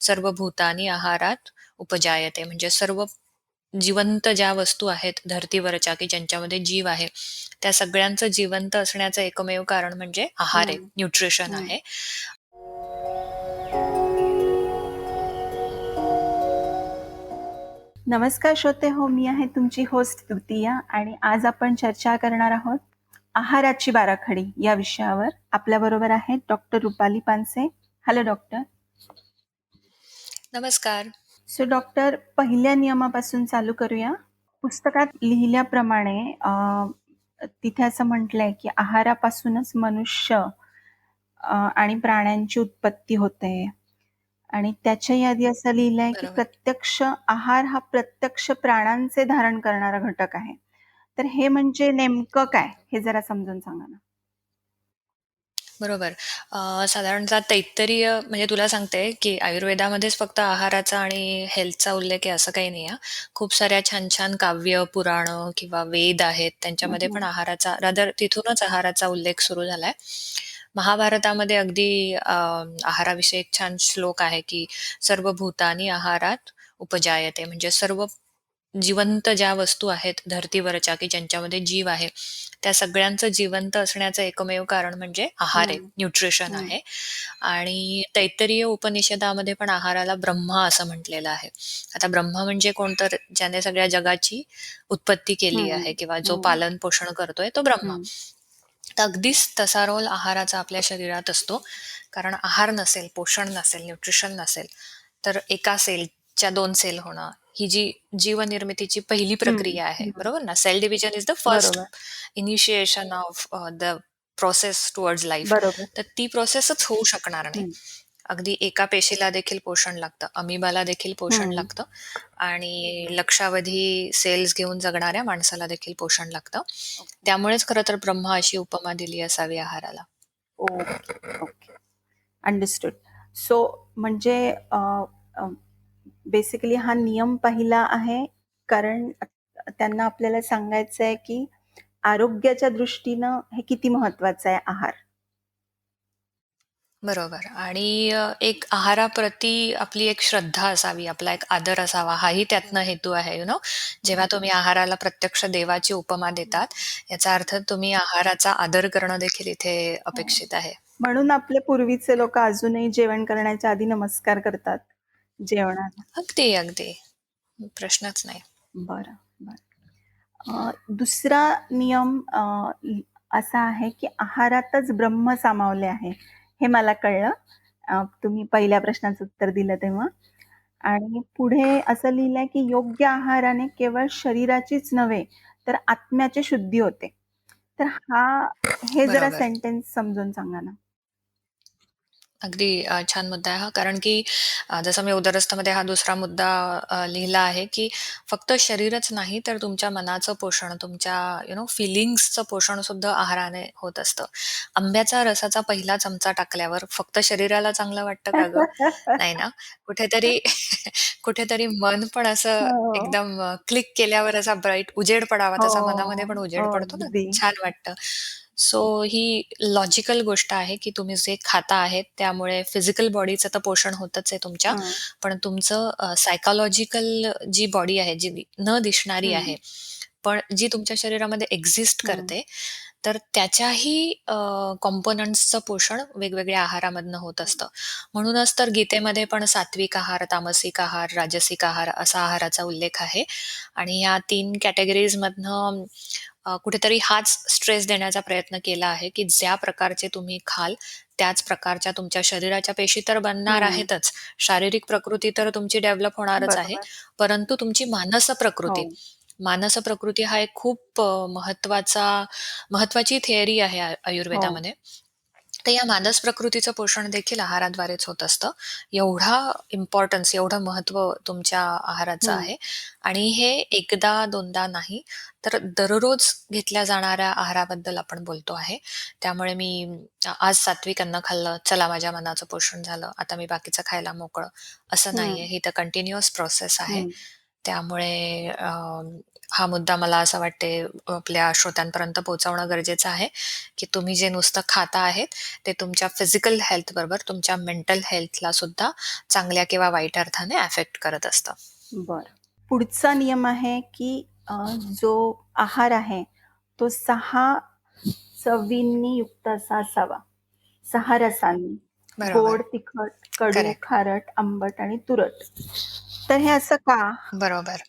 सर्व भूतानी आहारात उपजायते. म्हणजे सर्व जिवंत ज्या वस्तू आहेत धर्तीवरच्या, की ज्यांच्यामध्ये जीव आहे, त्या सगळ्यांचं जिवंत असण्याचं एकमेव कारण म्हणजे आहार आहे, हं, न्यूट्रिशन हं. आहे. नमस्कार श्रोते हो, मी आहे तुमची होस्ट तृतीया आणि आज आपण चर्चा करणार आहोत आहाराची बाराखडी या विषयावर. आपल्याबरोबर आहेत doctor Rupali Panse. Hello doctor. नमस्कार. सो डॉक्टर, पहिल्या नियमापासून चालू करूया. पुस्तकात लिहिल्याप्रमाणे तिथे असं म्हटलंय की आहारापासूनच मनुष्य आणि प्राण्यांची उत्पत्ती होते. आणि त्याच्या यादी असं लिहिलंय, की बरोबर. प्रत्यक्ष आहार हा प्रत्यक्ष प्राणांचे धारण करणारा घटक आहे. तर हे म्हणजे नेमकं काय? हे जरा समजून सांगा ना? बरोबर. साधारणतः तैत्तिरीय म्हणजे तुला सांगते, की आयुर्वेदामध्येच फक्त आहाराचा आणि हेल्थचा उल्लेख आहे असं काही नाही हां. खूप साऱ्या छान-छान काव्य, पुराणं किंवा वेद आहेत हं, त्यांच्यामध्ये पण हं. आहाराचा रादर तिथूनच आहाराचा उल्लेख सुरू झालाय. महाभारतामध्ये अगदी आहाराविषयी एक छान श्लोक आहे, की "सर्व भूतानी आहारात उपजायते." म्हणजे सर्व जिवंत ज्या वस्तू आहेत धर्तीवरच्या, की ज्यांच्यामध्ये जीव आहे, त्या सगळ्यांचं जिवंत असण्याचं एकमेव कारण म्हणजे आहार आहे, हं, न्यूट्रिशन हं. आहे. आणि तैत्तिरीय उपनिषदामध्ये पण आहाराला ब्रह्मा असं म्हटलेलं आहे. आता ब्रह्मा म्हणजे कोण तर ज्याने सगळ्या जगाची उत्पत्ती केली हं, आहे किंवा जो हं, पालन-पोषण करतोय तो ब्रह्मा. हं. तर अगदीच तसा रोल आहाराचा आपल्या शरीरात असतो. कारण आहार नसेल, पोषण नसेल, न्यूट्रिशन नसेल, तर एका सेलच्या 2 सेल होणं, ही जी जीवनिर्मितीची पहिली हं, प्रक्रिया आहे, हं. बरोबर ना? Cell division is the first बरोबर, initiation of the process towards life. बरोबर. तर ती प्रोसेसच होऊ शकणार नाही. हं, अगदी एका पेशीला देखील पोषण लागतं, अमिबाला देखील पोषण हं. लागतं आणि लक्षावधी सेल्स घेऊन जगणाऱ्या माणसाला देखील पोषण लागतं. ओके. त्यामुळेच खरं तर ब्रह्मा अशी उपमा दिली असावी आहाराला. Okay, okay. अंडरस्टूड. सो म्हणजे बेसिकली हा नियम पहिला आहे, कारण त्यांना आपल्याला सांगायचं आहे, की आरोग्याच्या दृष्टीनं हे किती महत्वाचं आहे आहार. बरोबर आणि एक आहाराप्रती आपली एक श्रद्धा असावी, आपला एक आदर असावा, हाही त्यातनं हेतू आहे, जेव्हा तुम्ही आहाराला प्रत्यक्ष देवाची उपमा देतात, याचा अर्थ तुम्ही आहाराचा आदर करणं देखील इथे हो. अपेक्षित आहे. म्हणून आपले पूर्वीचे लोकं अजूनही जेवण करण्याच्या आधी नमस्कार करतात जेवणाला. अगदी, अगदी. प्रश्नच नाही. बरं, बरं. दुसरा नियम असा आहे, की आहारातच ब्रह्म सामावले आहे. हे मला कळलं. तुम्ही पहिल्या प्रश्नाचं उत्तर दिलं तेव्हा. आणि पुढे असं लिहिलंय, की योग्य आहाराने केवळ शरीराचीच नव्हे, तर आत्म्याची शुद्धी होते. तर हे जरा बरोबर. सेंटेन्स समजून सांगा ना? अगदी छान मुद्दा आहे हा. कारण की जसं मी उदरस्थमध्ये हा दुसरा मुद्दा लिहिला आहे, की फक्त शरीरच नाही, तर तुमच्या मनाचं पोषण, तुमच्या फीलिंग्सचं पोषण सुद्धा आहाराने होत असतं. आंब्याचा रसाचा पहिला चमचा टाकल्यावर फक्त शरीराला चांगलं वाटतं का गं? नाही ना. कुठेतरी कुठेतरी मन पण असं हो. एकदम क्लिक केल्यावर असा ब्राईट उजेड पडावा, हो, तसा मनामध्ये पण हो. उजेड पडतो ना, अगदी. छान वाटतं. सो ही लॉजिकल गोष्ट आहे, की तुम्ही जे खाता आहेत त्यामुळे फिजिकल बॉडीचं तर पोषण होतच आहे तुमच्या, हं, पण तुमचं सायकॉलॉजिकल जी बॉडी आहे, जी न दिसणारी हं, आहे, पण जी तुमच्या शरीरामध्ये एक्झिस्ट हं, करते, तर त्याच्याही कॉम्पोनंट्सचं पोषण वेगवेगळ्या आहारामधनं होत हं, असतं. म्हणूनच तर गीतेमध्ये पण सात्विक आहार, तामसिक आहार, राजसिक आहार असा आहाराचा उल्लेख आहे आणि ह्या 3 कॅटेगरीजमधनं कुठेतरी हाच स्ट्रेस देण्याचा प्रयत्न केला आहे, की ज्या प्रकारचे तुम्ही खाल, त्याच प्रकारच्या तुमच्या शरीराच्या पेशी तर बनणार हं. आहेतच. शारीरिक प्रकृती तर तुमची डेव्हलप होणारच आहे. बरोबर. परंतु तुमची मानस हो. प्रकृती, मानस प्रकृती हा एक खूप महत्वाची थिअरी आहे हो. आयुर्वेदामध्ये. तर या मानस प्रकृतीचं पोषण देखील आहाराद्वारेच होत असतं. एवढा इम्पोर्टन्स, एवढं महत्त्व तुमच्या आहाराचं हं, आहे आणि हे एकदा, दोनदा नाही, तर दररोज घेतल्या जाणाऱ्या आहाराबद्दल आपण बोलतो आहे. त्यामुळे मी आज सात्विक अन्न खाल्लं, चला माझ्या मनाचं पोषण झालं, आता मी बाकीचं खायला मोकळं, असं हं, नाहीये. ही तर कंटिन्युअस प्रोसेस आहे. हं. त्यामुळे हा मुद्दा मला असं वाटते आपल्या श्रोत्यांपर्यंत पोहोचवणं गरजेचं आहे, की तुम्ही जे नुसतं खाता आहेत, ते तुमच्या फिजिकल हेल्थ बरोबर तुमच्या मेंटल हेल्थला सुद्धा चांगल्या किंवा वाईट अर्थाने अफेक्ट करत असतं. बरं. पुढचा नियम आहे, की जो आहार आहे, तो 6 चवींनी युक्त असा असावा. 6 रसांनी. बरोबर. गोड, तिखट, कडू, करेक्ट. खारट, आंबट आणि तुरट. तर हे असं का? बरोबर.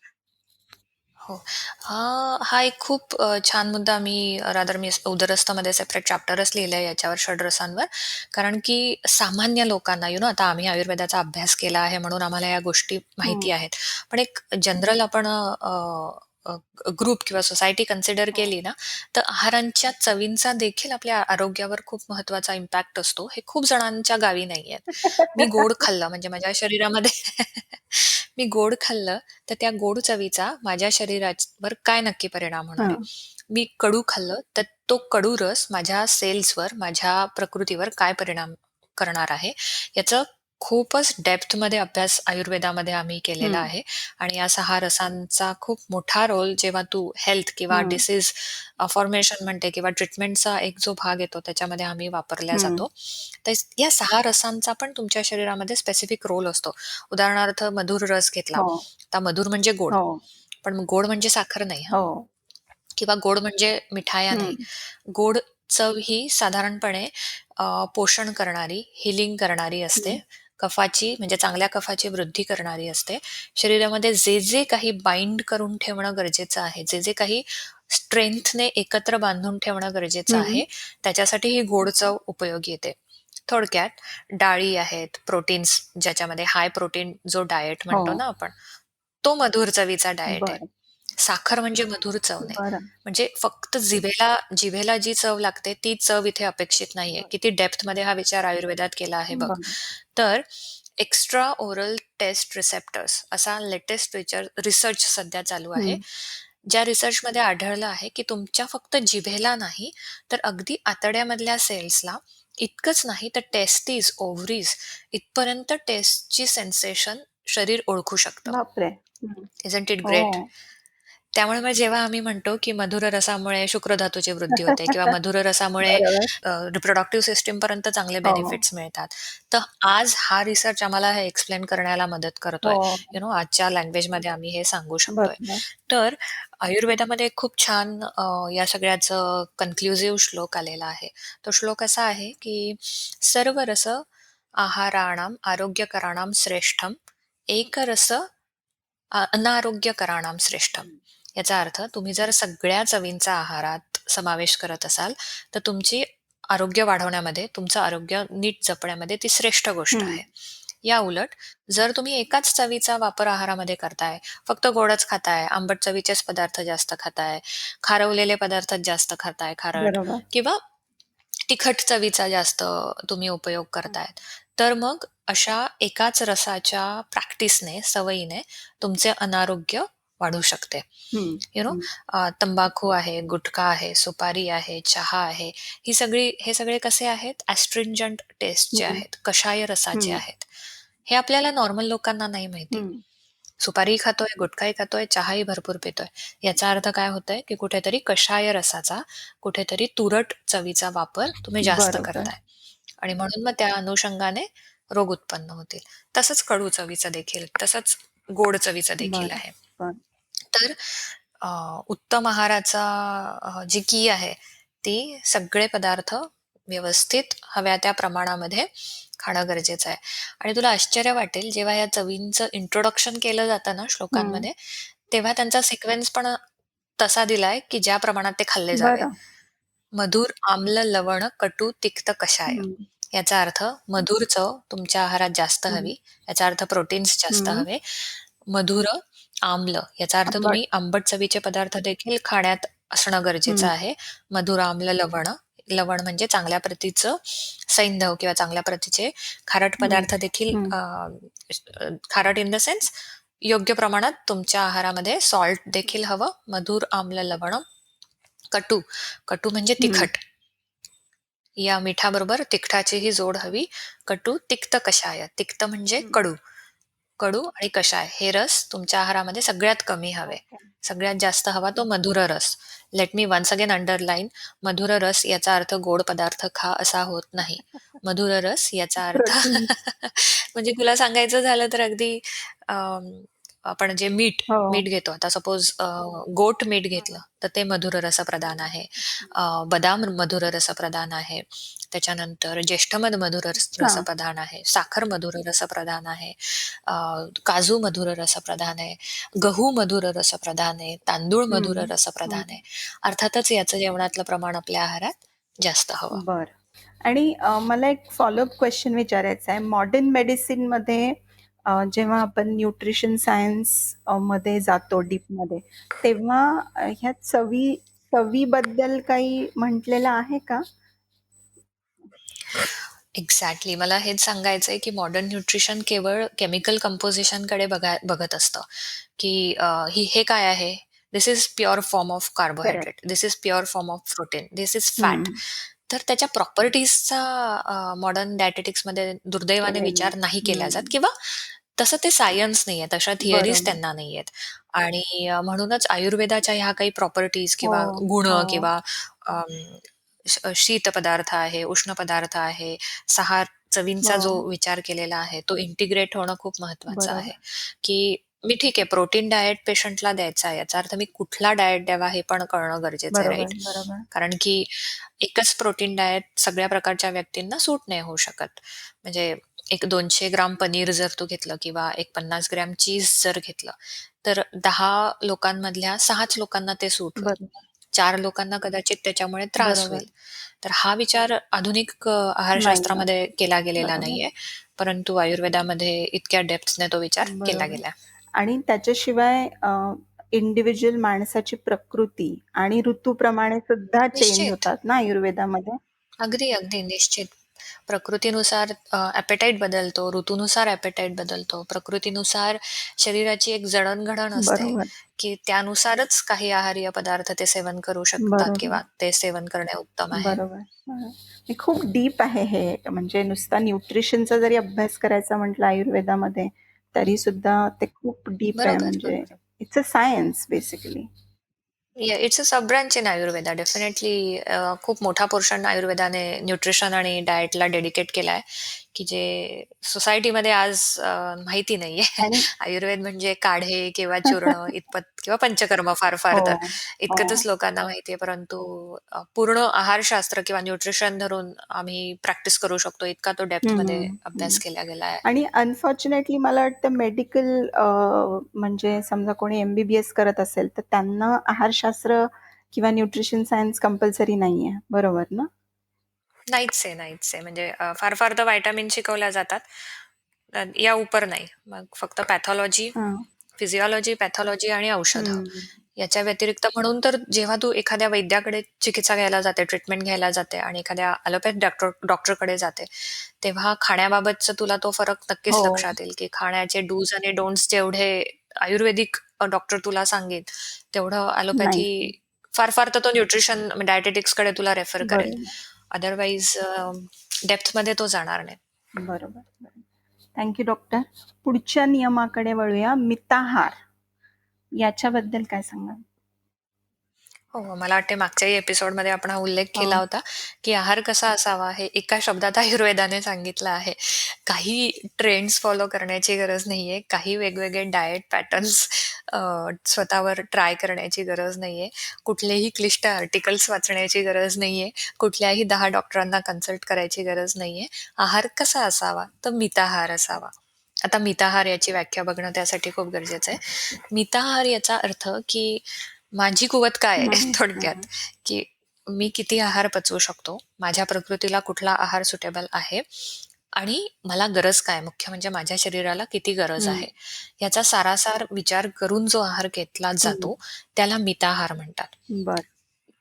हो. हा एक खूप छान मुद्दा मी उदरस्थमध्ये सेपरेट चॅप्टरच लिहिलंय याच्यावर षड्रसांवर. कारण की सामान्य लोकांना आता आम्ही आयुर्वेदाचा अभ्यास केला आहे म्हणून आम्हाला या गोष्टी हं. माहिती आहेत. पण एक जनरल आपण ग्रुप किंवा सोसायटी कन्सिडर हो. केली ना, तर आहारांच्या चवींचा देखील आपल्या आरोग्यावर खूप महत्त्वाचा इम्पॅक्ट असतो. हे खूप जणांच्या गावी नाहीयेत. मी गोड खाल्लं म्हणजे माझ्या शरीरामध्ये मी गोड खाल्लं तर त्या गोड चवीचा माझ्या शरीरावर काय नक्की परिणाम होणार आहे? हं, मी कडू खाल्लं, तर तो कडू रस माझ्या सेल्सवर, माझ्या प्रकृतीवर काय परिणाम करणार आहे? याचं खूपच डेप्थमध्ये अभ्यास आयुर्वेदामध्ये आम्ही केलेला हं, आहे आणि या 6 रसांचा खूप मोठा रोल जेव्हा तू हेल्थ किंवा हं, डिसीज फॉर्मेशन म्हणते किंवा ट्रीटमेंटचा एक जो भाग येतो त्याच्यामध्ये आम्ही वापरला हं. जातो. तर या 6 रसांचा पण तुमच्या शरीरामध्ये स्पेसिफिक रोल असतो. उदाहरणार्थ मधुर रस घेतला. हो, आता मधुर म्हणजे गोड, हो, पण मग गोड म्हणजे साखर नाही हां. हो. किंवा गोड म्हणजे मिठाया नाही. हं, गोड चव ही साधारणपणे पोषण करणारी, हीलिंग करणारी असते. हं, कफाची म्हणजे चांगल्या कफाची वृद्धी करणारी असते. शरीरामध्ये जे काही बाइंड करून ठेवणं गरजेचं आहे, जे काही स्ट्रेंथने एकत्र बांधून ठेवणं गरजेचं हं. आहे, त्याच्यासाठी ही गोड चव उपयोगी येते. थोडक्यात डाळी आहेत, प्रोटीन्स ज्याच्यामध्ये हाय प्रोटीन जो डायट हो. म्हणतो ना आपण, तो मधुर चवीचा डायट आहे. बरं, साखर म्हणजे मधुर चव नाही. बरं, म्हणजे फक्त जिभेला जिभेला जी चव लागते ती चव इथे अपेक्षित नाहीये. बरं, किती डेप्थमध्ये हा विचार आयुर्वेदात केला आहे बघ. बरं. तर एक्स्ट्रा ओरल टेस्ट रिसेप्टर्स असा लेटेस्ट रिसर्च सध्या चालू आहे. हं. ज्या रिसर्चमध्ये आढळलं आहे, की तुमच्या फक्त जिभेला नाही, तर अगदी आतड्यामधल्या सेल्सला इतकंच नाही तर टेस्टीज, ओव्हरीज इथपर्यंत टेस्टची सेन्सेशन शरीर ओळखू शकतं. बापरे! हं. इझंट इट हो. ग्रेट? त्यामुळे मग जेव्हा आम्ही म्हणतो, की मधुर रसामुळे शुक्रधातूची वृद्धी होते किंवा मधुर रसामुळे बरोबर. रिप्रोडक्टिव्ह सिस्टमपर्यंत चांगले हो, बेनिफिट्स मिळतात. तर आज हा रिसर्च आम्हाला हे एक्सप्लेन करण्याला मदत करतोय. हो. आजच्या लँग्वेजमध्ये आम्ही हे सांगू शकतोय. बरोबर. तर आयुर्वेदामध्ये एक खूप छान या सगळ्याचं कन्क्लुसिव्ह श्लोक आलेला आहे. तो श्लोक असा आहे, की "सर्व रस आहाराणां आरोग्यकराणां श्रेष्ठं, एक रस अनारोग्यकराणां श्रेष्ठम्." हं, याचा अर्थ तुम्ही जर सगळ्या चवींचा आहारात समावेश करत असाल, तर तुमची आरोग्य वाढवण्यामध्ये, तुमचं आरोग्य नीट जपण्यामध्ये ती श्रेष्ठ गोष्ट हं, आहे. याउलट जर तुम्ही एकाच चवीचा वापर आहारामध्ये करताय, फक्त गोडच खाताय, आंबट चवीचेच पदार्थ जास्त खाताय, खारवलेले पदार्थ जास्त खाताय, खारट बरोबर. किंवा तिखट चवीचा जास्त तुम्ही उपयोग हं, करतायत. तर मग अशा एकाच रसाच्या प्रॅक्टिसने, सवयीने तुमचे अनारोग्य वाढू शकते. हं, यू नो हं, तंबाखू आहे, गुटखा आहे, सुपारी आहे, चहा आहे. हे सगळे कसे आहेत? ॲस्ट्रिंजंट टेस्टचे हं, आहेत, कषाय रसाचे हं, आहेत. हे आपल्याला नॉर्मल लोकांना नाही माहिती. हं. सुपारीही खातोय, गुटखाही खातोय, चहाही भरपूर पितोय. याचा अर्थ काय होतोय, की कुठेतरी कषाय रसाचा, कुठेतरी तुरट चवीचा वापर तुम्ही जास्त बरोबर. करताय आणि म्हणून मग त्या अनुषंगाने रोग उत्पन्न होतील. तसंच कडू चवीचं देखील, तसंच गोड चवीचं देखील बरं, आहे. बरं. तर अ, उत्तम आहाराचा जी की आहे, ती सगळे पदार्थ व्यवस्थित हव्या त्या प्रमाणामध्ये खाणं गरजेचं आहे. आणि तुला आश्चर्य वाटेल, जेव्हा या चवींचं इंट्रोडक्शन केलं जातं ना हं. श्लोकांमध्ये, तेव्हा त्यांचा सिक्वेन्स पण तसा दिलाय, की ज्या प्रमाणात ते खाल्ले जावे. बरं. मधुर, आम्ल, लवण, कटू, तिक्त, कषाय. हं, याचा अर्थ मधुर चव तुमच्या आहारात जास्त हं, हवी. याचा अर्थ प्रोटीन्स जास्त हं. हवे. मधुर, आम्ल याचा अर्थ आंबट. तुम्ही आंबट चवीचे पदार्थ देखील खाण्यात असणं गरजेचं हं, आहे. मधुर, आम्ल, लवण. लवण म्हणजे चांगल्या प्रतीचं सैंधव किंवा चांगल्या प्रतीचे खारट हं, पदार्थ देखील हं, खारट इन द सेन्स योग्य प्रमाणात तुमच्या आहारामध्ये सॉल्ट देखील हवं. मधुर, आम्ल, लवण. कटू. कटू म्हणजे हं, तिखट. या मिठाबरोबर तिखटाचीही जोड हवी. कटू, तिक्त कषाय. तिक्त म्हणजे हं, कडू. कडू आणि कषाय हे रस तुमच्या आहारामध्ये सगळ्यात कमी हवे. ओके. सगळ्यात जास्त हवा तो मधुर रस. Let me once again underline मधुर रस याचा अर्थ गोड पदार्थ खा असा होत नाही. मधुर रस याचा अर्थ प्रोटीन. म्हणजे तुला सांगायचं झालं तर अगदी अं, आपण जे मीठ हो. मीठ घेतो आता सपोज गोट मीठ हां. घेतलं तर ते मधुर रसप्रधान आहे. बदाम मधुर रसप्रधान आहे. त्याच्यानंतर ज्येष्ठमध मधुर अच्छा. रसप्रधान आहे. साखर मधुर रसप्रधान आहे. अ, काजू मधुर रसप्रधान आहे. गहू मधुर रसप्रधान आहे. तांदूळ मधुर हं, हं. रसप्रधान आहे. अर्थातच याचं जेवणातलं प्रमाण आपल्या आहारात जास्त हवं. बरं. आणि मला एक फॉलोअप क्वेशन विचारायचा आहे. मॉडर्न मेडिसिनमध्ये जेव्हा आपण न्यूट्रिशन सायन्स मध्ये जातो डीपमध्ये, तेव्हा ह्या चवीबद्दल काही म्हटलेलं आहे का? एक्झॅक्टली. मला हेच सांगायचंय, की मॉडर्न न्यूट्रिशन केवळ केमिकल कंपोझिशनकडे बघत असतं, की हे काय आहे? This is pure form of carbohydrate. Correct. This is pure form of protein. This is fat. हं. तर त्याच्या प्रॉपर्टीजचा मॉडर्न डायटेटिक्समध्ये दुर्दैवाने केलेलं विचार आहे. नाही केला जात हं. किंवा तसं ते सायन्स नाहीये. तशा थिअरीज बरोबर. त्यांना नाहीयेत. आणि म्हणूनच आयुर्वेदाच्या ह्या काही प्रॉपर्टीज हो, किंवा गुण हो. किंवा शीत पदार्थ आहे, उष्ण पदार्थ आहे, 6 चवींचा हो. जो विचार केलेला आहे, तो इंटिग्रेट होणं खूप महत्वाचं आहे. बरोबर. की मी ठीक आहे, प्रोटीन डायट पेशंटला द्यायचा आहे, याचा अर्थ मी कुठला डायट द्यावा हे पण कळणं गरजेचं आहे, बरोबर, राइट? बरोबर. कारण की एकच प्रोटीन डायट सगळ्या प्रकारच्या व्यक्तींना सूट नाही होऊ शकत. म्हणजे एक 200 ग्राम पनीर जर तू घेतलं किंवा एक 50 ग्रॅम चीज जर घेतलं, तर 10 लोकांमधल्या 6च लोकांना ते सूट होईल. बरोबर. 4 लोकांना कदाचित त्याच्यामुळे त्रास बरोबर. होईल. तर हा विचार आधुनिक नाहीये. आहारशास्त्रामध्ये केला गेलेला बरोबर, नाहीये. परंतु आयुर्वेदामध्ये इतक्या डेप्थने तो विचार केला बरोबर. गेलाय. आणि त्याच्याशिवाय इंडिव्हिज्युअल माणसाची प्रकृती आणि ऋतूप्रमाणे सुद्धा चेंज निश्चित. होतात ना आयुर्वेदामध्ये? अगदी, अगदी निश्चित. प्रकृतीनुसार ॲपेटाईट बदलतो, ऋतूनुसार ॲपेटाईट बदलतो. प्रकृतीनुसार शरीराची एक जडण-घडण असते, बरोबर, की त्यानुसारच काही आहारीय पदार्थ ते सेवन करू शकतात बरोबर, किंवा ते सेवन करणे उत्तम आहे. बरोबर. हे खूप डीप आहे हे. म्हणजे नुसता न्यूट्रिशनचा जरी अभ्यास करायचा म्हटलं आयुर्वेदामध्ये, तरीसुद्धा ते खूप डीप आहे बरोबर, म्हणजे बरोबर. It's a science basically. It's a sub branch in Ayurveda. Definitely खूप मोठा पोर्शन आयुर्वेदाने न्यूट्रिशन आणि डाएटला डेडिकेट केलाय, की जे सोसायटीमध्ये आज माहिती नाहीये. आणि आयुर्वेद म्हणजे काढे किंवा चूर्ण इतपत किंवा पंचकर्म फार-फार हो, तर हो. इतकंच लोकांना माहिती आहे. परंतु पूर्ण आहारशास्त्र किंवा न्यूट्रिशन धरून आम्ही प्रॅक्टिस करू शकतो, इतका तो डेप्थमध्ये हं, हं. अभ्यास केला गेला आहे. आणि अनफॉर्च्युनेटली मला वाटतं मेडिकल म्हणजे समजा कोणी एम-बी-बी-एस करत असेल, तर त्यांना आहारशास्त्र किंवा न्यूट्रिशन सायन्स कंपल्सरी नाहीये. बरोबर ना? नाहीच आहे, नाहीच आहे. म्हणजे फार-फार तर व्हिटॅमिन शिकवल्या जातात. या उपर नाही. मग फक्त पॅथॉलॉजी, हां. फिजिओलॉजी, पॅथॉलॉजी आणि औषधं. हं. याच्या व्यतिरिक्त म्हणून तर जेव्हा तू एखाद्या वैद्याकडे चिकित्सा घ्यायला जाते, ट्रीटमेंट घ्यायला जाते आणि एखाद्या ॲलोपॅथ डॉक्टरकडे जाते, तेव्हा खाण्याबाबतचा तुला तो फरक नक्कीच हो. लक्षात येईल, की खाण्याचे डूज आणि डोंट्स जेवढे आयुर्वेदिक डॉक्टर तुला सांगेल, तेवढं ॲलोपॅथी नाही. फार-फार तर तो न्यूट्रिशन डायटेटिक्सकडे तुला रेफर करेल. बरोबर, अदरवाईज डेप्थमध्ये तो जाणार नाही. बरोबर, बरोबर. Thank you doctor. पुढच्या नियमाकडे वळूया. मिताहार याच्याबद्दल काय सांगाल? हो, हो. मला वाटते मागच्याही एपिसोडमध्ये आपण हा उल्लेख केला हो. होता, की आहार कसा असावा हे एका शब्दात आयुर्वेदाने सांगितलं आहे. काही ट्रेंड्स फॉलो करण्याची गरज नाहीये. काही वेगवेगळे डायट पॅटर्न्स स्वतःवर ट्राय करण्याची गरज नाहीये. कुठलेही क्लिष्ट आर्टिकल्स वाचण्याची गरज नाहीये. कुठल्याही 10 डॉक्टरांना कन्सल्ट करायची गरज नाहीये. आहार कसा असावा? तर मिताहार असावा. आता मिताहार याची व्याख्या बघणं त्यासाठी खूप गरजेचं आहे. मिताहार याचा अर्थ, की माझी कुवत काय आहे हं, थोडक्यात, हं, की मी किती आहार पचवू शकतो, माझ्या प्रकृतीला कुठला आहार सुटेबल आहे आणि मला गरज काय, मुख्य म्हणजे माझ्या शरीराला किती गरज हं, आहे, याचा सारासार विचार करून जो आहार घेतला हं. जातो, त्याला मिताहार म्हणतात. बरं.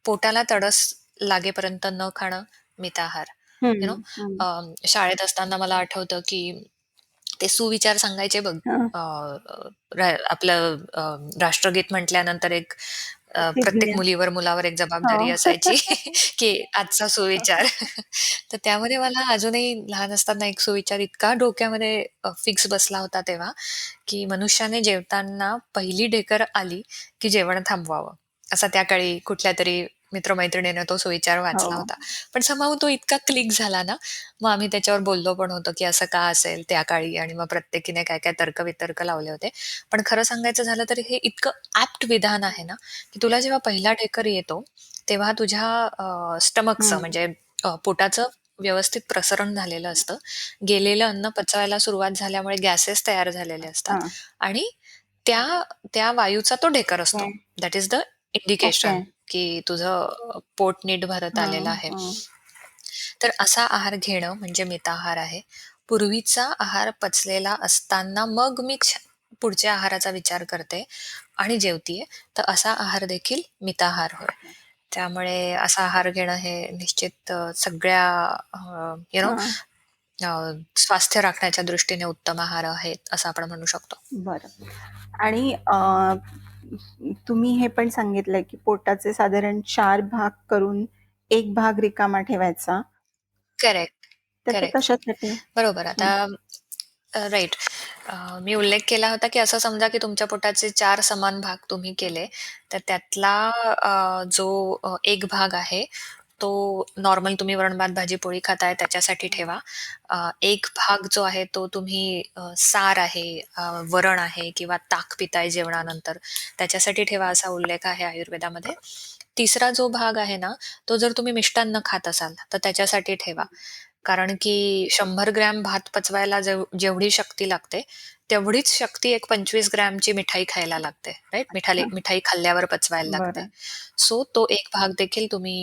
पोटाला तडस लागेपर्यंत न खाणं मिताहार. यू नो हं, हं. शाळेत असताना मला आठवतं, की ते सुविचार सांगायचे बघ. हां. आपलं राष्ट्रगीत म्हटल्यानंतर एक प्रत्येक जिज्ञासा. मुलीवर, मुलावर एक जबाबदारी हो. असायची, की आजचा सुविचार. तर त्यामध्ये मला अजूनही लहान असताना एक सुविचार इतका डोक्यामध्ये फिक्स बसला होता तेव्हा, की मनुष्याने जेवताना पहिली ढेकर आली, की जेवण थांबवावं. असा त्या काळी कुठल्यातरी मित्र-मैत्रिणीने तो सुविचार वाचला हो. होता. पण समहाऊ तो इतका क्लिक झाला ना, मग आम्ही त्याच्यावर बोललो पण होतो, की असं का असेल त्या काळी आणि मग प्रत्येकीने काय-काय तर्क-वितर्क लावले होते. पण खरं सांगायचं झालं तर हे इतकं ॲप्ट विधान आहे ना, की तुला जेव्हा पहिला ढेकर येतो, तेव्हा तुझ्या स्टमकचं हं. म्हणजे पोटाचं व्यवस्थित प्रसरण झालेलं असतं. गेलेलं अन्न पचायला सुरुवात झाल्यामुळे गॅसेस तयार झालेले असतात हां. आणि त्या त्या वायूचा तो ढेकर ओके. असतो. That is the okay. Indication की तुझं पोट नीट भरत हं, आलेलं आहे. हं. तर असा आहार घेणं म्हणजे मिताहार आहे. पूर्वीचा आहार पचलेला असताना मग मी पुढच्या आहाराचा विचार करते आणि जेवतीये, तर असा आहार देखील मिताहार होय. ओके. त्यामुळे असा आहार घेणं हे निश्चित सगळ्या यू नो हां. स्वास्थ्य राखण्याच्या दृष्टीने उत्तम आहार आहेत, असं आपण म्हणू शकतो. बरं. आणि तुम्ही हे पण सांगितलंय, की पोटाचे साधारण 4 भाग करून 1 भाग रिकामा ठेवायचा. करेक्ट, तर ते करेक्ट. कशासाठी? बरोबर. आता हं. राइट. मी उल्लेख केला होता, की असं समजा, की तुमच्या पोटाचे 4 समान भाग तुम्ही केले, तर त्यातला जो एक भाग आहे, तो नॉर्मल तुम्ही वरण-भात, भाजी-पोळी खाताय त्याच्यासाठी ठेवा. एक भाग जो आहे तो तुम्ही सार आहे, वरण आहे किंवा ताक पिताय जेवणानंतर त्याच्यासाठी ठेवा असा उल्लेख आहे आयुर्वेदामध्ये. तिसरा जो भाग आहे ना, तो जर तुम्ही मिष्टान्न खात असाल, तर त्याच्यासाठी ठेवा. कारण की 100 ग्रॅम भात पचवायला जेवढी शक्ती लागते, तेवढीच शक्ती एक 25 ग्रॅमची मिठाई खायला लागते, राइट? अच्छा. मिठाई खाल्ल्यावर पचवायला लागते. बरं. सो तो एक भाग देखील तुम्ही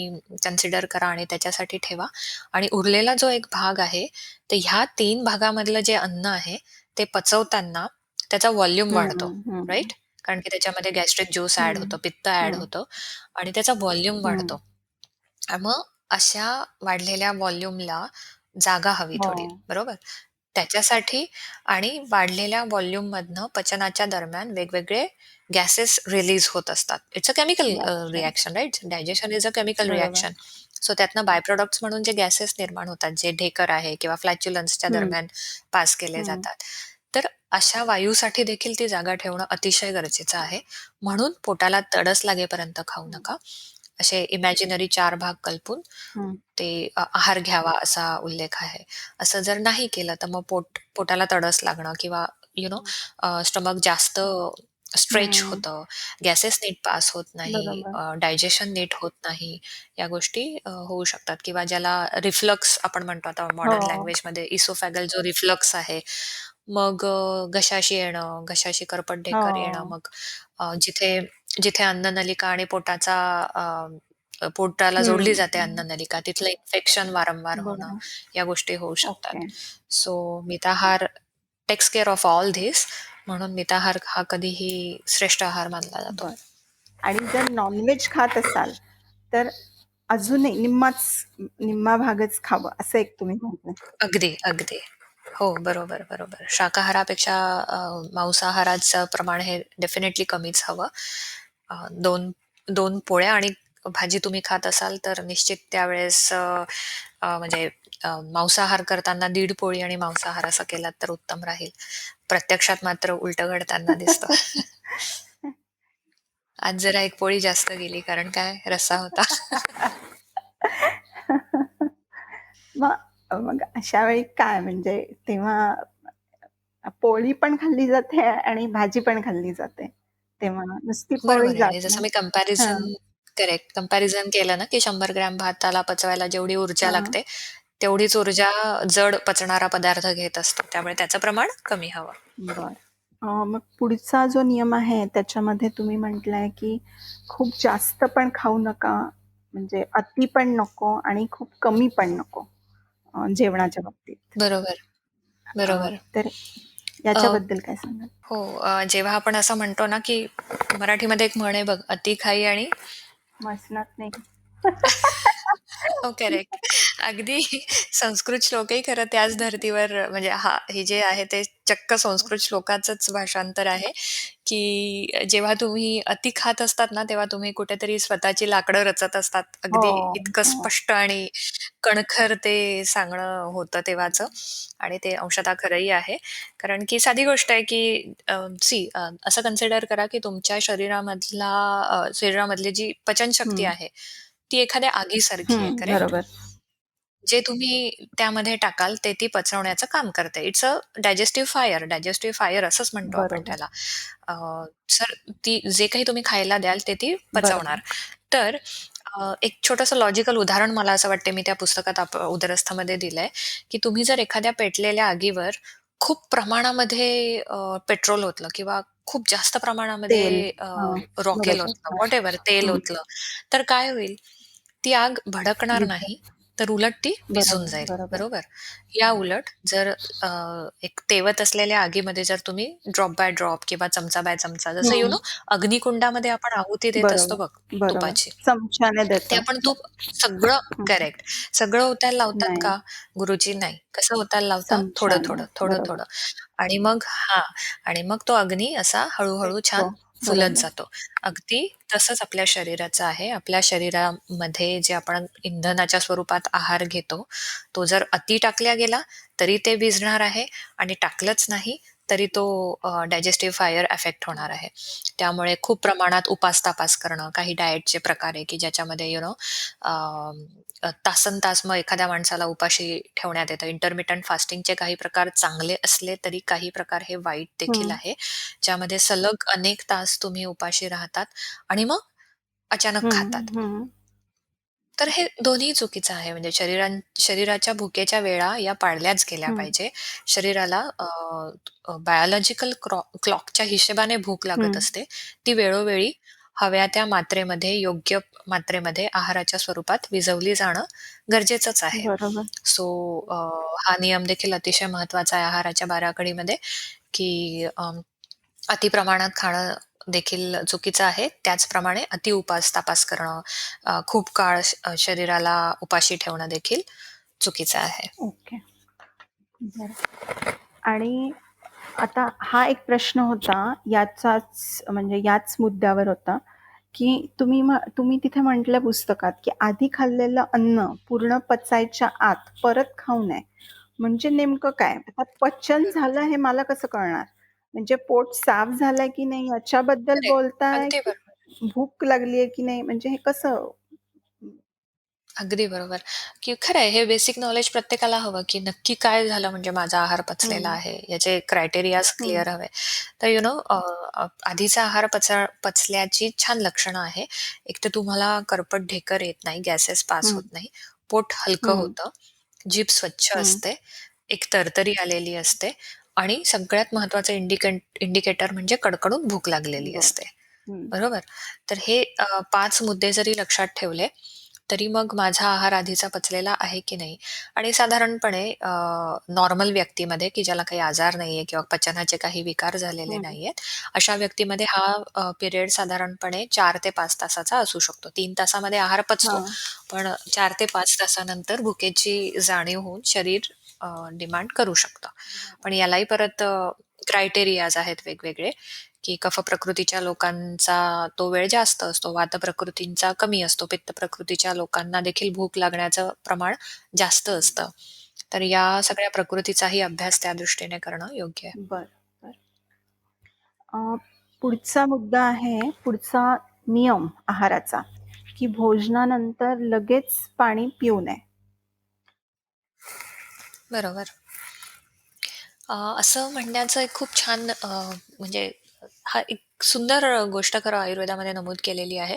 कन्सिडर करा आणि त्याच्यासाठी ठेवा आणि उरलेला जो एक भाग आहे, तर ह्या 3 भागामधलं जे अन्न आहे, ते पचवताना त्याचा व्हॉल्यूम हं, वाढतो, हं, राइट? कारण की त्याच्यामध्ये गॅस्ट्रिक ज्यूस ॲड हं, होतं, पित्त ॲड हं, होतं आणि त्याचा व्हॉल्यूम हं. वाढतो. मग अशा वाढलेल्या व्हॉल्यूमला जागा हवी हो. थोडी, बरोबर? त्याच्यासाठी आणि वाढलेल्या व्हॉल्यूममधनं पचनाच्या दरम्यान वेगवेगळे गॅसेस रिलीज होत असतात. इट्स अ केमिकल अच्छा. Reaction right? Digestion is a chemical बरोबर. रिएक्शन. सो त्यातनं बाय प्रॉडक्ट्स म्हणून जे गॅसेस निर्माण होतात, जे ढेकर आहे किंवा फ्लॅच्युलन्सच्या हं, दरम्यान पास केले हं, जातात. तर अशा वायूसाठी देखील ती जागा ठेवणं अतिशय गरजेचं आहे. म्हणून पोटाला तडस लागेपर्यंत खाऊ हं, नका. असे इमॅजिनरी 4 भाग कल्पून हं. ते आहार घ्यावा असा उल्लेख आहे. असं जर नाही केलं तर मग पोटाला तडस लागणं किंवा यू नो हं. स्टमक जास्त स्ट्रेच हं. होतं, गॅसेस नीट पास होत नाही, बरोबर. डायजेशन नीट होत नाही, या गोष्टी होऊ शकतात किंवा ज्याला रिफ्लक्स आपण म्हणतो आता हो. मॉडर्न लँग्वेजमध्ये इसोफॅगल जो रिफ्लक्स आहे, मग घशाशी येणं, घशाशी करपट ढेकर येणं, हो. मग जिथे जिथे अन्ननलिका आणि पोटाला जोडली हं. जाते अन्ननलिका, तिथलं इन्फेक्शन वारंवार होणं, बरोबर. या गोष्टी होऊ शकतात. ओके. सो मिताहार takes care of all this म्हणून मिताहार हा कधीही श्रेष्ठ आहार मानला जातो. बरं. आणि जर नॉन-व्हेज खात असाल, तर अजूनही निम्मा भागच खावं असं एक तुम्ही म्हटलं. अगदी, अगदी. हो, बरोबर, बरोबर. शाकाहारापेक्षा मांसाहाराचं प्रमाण हे डेफिनेटली कमीच हवं. 2 2 पोळ्या आणि भाजी तुम्ही खात असाल, तर निश्चित त्यावेळेस अ, अ, म्हणजे मांसाहार करताना 1.5 पोळी आणि मांसाहार असा केलात तर उत्तम राहील. प्रत्यक्षात मात्र उलटं घडताना दिसतं. आज जरा 1 पोळी जास्त गेली, कारण काय रस्सा होता. मग मग अशा वेळी काय म्हणजे तेव्हा पोळी पण खाल्ली जाते आणि भाजी पण खाल्ली जाते. तेव्हा नुसती पोळी बरोबर आहे जात आणि जसं नाही. मी कंपॅरिझन हां, करेक्ट. कंपॅरिझन केलं ना, की 100 ग्रॅम भाताला पचवायला जेवढी ऊर्जा हां. लागते, तेवढीच ऊर्जा जड पचणारा पदार्थ घेत असतो. त्यामुळे त्याचं प्रमाण कमी हवं. बरं. मग पुढचा जो नियम आहे त्याच्यामध्ये तुम्ही म्हटलंय, की खूप जास्त पण खाऊ नका, म्हणजे अति पण नको आणि खूप कमी पण नको जेवणाच्या बाबतीत. बरोबर, बरोबर. तर अ, याच्याबद्दल काय सांगाल? हो, जेव्हा आपण असं म्हणतो ना, की मराठीमध्ये एक म्हण आहे बघ, "अति खाई आणि मसणात नाही. हो, करेक्ट. अगदी संस्कृत श्लोकही खरं त्याच धर्तीवर म्हणजे हे जे आहे ते चक्क संस्कृत श्लोकाचंच भाषांतर आहे, की जेव्हा तुम्ही अति खात असतात ना, तेव्हा तुम्ही कुठेतरी स्वतःची लाकडं रचत असतात. हो, अगदी इतकं हो. स्पष्ट आणि कणखर ते सांगणं होतं तेव्हाचं आणि ते अंशतः खरंही आहे. कारण की साधी गोष्ट आहे, की असं कन्सिडर करा, की तुमच्या शरीरामधली जी पचनशक्ती हं, आहे, ती एखाद्या आगीसारखी आहे, हं. करेक्ट? बरोबर, जे तुम्ही त्यामध्ये टाकाल ते ती पचवण्याचं काम करते. It's a digestive fire. Digestive fire असंच म्हणतो आपण बरोबर, त्याला. अ, तर ती जे काही तुम्ही खायला द्याल ते ती पचवणार. बरोबर. तर एक छोटंसं लॉजिकल उदाहरण मला असं वाटते मी त्या पुस्तकात उदरस्थामध्ये दिलंय, की तुम्ही जर एखाद्या पेटलेल्या आगीवर खूप प्रमाणामध्ये पेट्रोल ओतलं किंवा खूप जास्त प्रमाणामध्ये तेल. हां, रॉकेल बरोबर. ओतलं, व्हॉटएव्हर तेल हं. ओतलं, तर काय होईल? ती आग भडकणार विझा नाही, तर उलट ती विझून बरोबर, जाईल, बरोबर. बरोबर? या उलट जर अ, एक तेवत असलेल्या आगीमध्ये जर तुम्ही ड्रॉप बाय ड्रॉप किंवा चमचा बाय चमचा जसं हं. अग्निकुंडामध्ये आपण आहुती देत असतो बरोबर, बघ बरोबर. तुपाची. चमच्याने ते देतो. आपण तूप सगळं हं. करेक्ट. सगळं ओतायला लावतात नाही, का? गुरुजी नाही. कसं ओतायला लावता? चमच्याने. थोडं-थोडं, थोडं-थोडं. बरोबर. आणि मग हां. आणि मग तो अग्नी असा हळू-हळू छान पेटतो. फुलत बरोबर. जातो. अगदी तसंच आपल्या शरीराचं आहे. आपल्या शरीरामध्ये जे आपण इंधनाच्या स्वरूपात आहार घेतो, तो जर अति टाकला गेला, तरी ते भिजणार आहे आणि टाकलंच नाही, तरी तो डायजेस्टिव्ह फायर अफेक्ट होणार आहे. त्यामुळे खूप प्रमाणात उपास-तापास करणं, काही डाएटचे प्रकार आहे, की ज्याच्यामध्ये तासनतास मग एखाद्या माणसाला उपाशी ठेवण्यात येतं. इंटरमिटंट फास्टिंगचे काही प्रकार चांगले असले, तरी काही प्रकार हे वाईट देखील हं. आहे. ज्यामध्ये सलग अनेक तास तुम्ही उपाशी राहतात आणि मग अचानक हं, खातात. हं, तर हे दोन्ही चुकीचं आहे. म्हणजे शरीराच्या भुकेच्या वेळा या पाळल्याच गेल्या हं, पाहिजे. शरीराला बायोलॉजिकल क्लॉकच्या हिशेबाने भूक लागत हं. असते. ती वेळोवेळी हव्या त्या मात्रेमध्ये, योग्य मात्रेमध्ये आहाराच्या स्वरूपात विझवली जाणं गरजेचंच आहे. बरोबर. सो हा नियम देखील अतिशय महत्त्वाचा आहे आहाराच्या बाराखडीमध्ये, की अति प्रमाणात खाणं देखील चुकीचं आहे. त्याचप्रमाणे अति उपास-तापास करणं, खूप काळ शरीराला उपाशी ठेवणं देखील चुकीचं आहे. ओके. बरं. आणि आता हा एक प्रश्न होता याचाच म्हणजे याच मुद्द्यावर होता, की तुम्ही तिथे म्हटलं पुस्तकात, की आधी खाल्लेलं अन्न पूर्ण पचायच्या आत परत खाऊ नये. म्हणजे नेमकं काय? आता पचन झालं बरोबर. हे मला कसं कळणार? म्हणजे पोट साफ झालंय की नाही याच्याबद्दल करेक्ट. बोलताय, अगदी की बरोबर. भूक लागली आहे की नाही? म्हणजे हे कसं? अगदी बरोबर, की खरं आहे हे बेसिक नॉलेज प्रत्येकाला हवं, की नक्की काय झालं म्हणजे माझा आहार पचलेला हं, आहे. याचे क्रायटेरियाज हं, क्लिअर हवे. तर आधीचा आहार पचल्याची छान लक्षणं आहे. एक तर तुम्हाला करपट ढेकर येत नाही, गॅसेस पास हं, होत नाही, पोट हलकं हं, होतं, जीभ स्वच्छ हं. असते, एक तरतरी आलेली असते आणि सगळ्यात महत्त्वाचं इंडिकेटर म्हणजे कडकडून भूक लागलेली बरं. असते. हं, बरोबर? तर हे 5 मुद्दे जरी लक्षात ठेवले, तरी मग माझा आहार आधीचा पचलेला आहे की नाही आणि साधारणपणे नॉर्मल व्यक्तीमध्ये, की ज्याला काही आजार नाहीये किंवा पचनाचे काही विकार झालेले हं, नाहीयेत, अशा व्यक्तीमध्ये हा पिरियड साधारणपणे 4 ते 5 तासाचा असू शकतो. 3 तासामध्ये आहार पचतो, हां. पण 4 ते 5 तासानंतर भुकेची जाणीव होऊन शरीर डिमांड करू शकतं. पण यालाही परत क्रायटेरियाज आहेत वेगवेगळे, की कफ प्रकृतीच्या लोकांचा तो वेळ जास्त असतो, वात प्रकृतींचा कमी असतो, पित्त प्रकृतीच्या लोकांना देखील भूक लागण्याचं प्रमाण जास्त असतं. तर या सगळ्या प्रकृतीचाही अभ्यास त्या दृष्टीने करणं योग्य आहे. बरं, बरं. अ, पुढचा मुद्दा आहे, पुढचा नियम आहाराचा, की भोजनानंतर लगेच पाणी पिऊ नये. बरोबर. असं म्हणण्याचं एक खूप छान म्हणजे हा एक सुंदर गोष्ट खरं आयुर्वेदामध्ये नमूद केलेली आहे.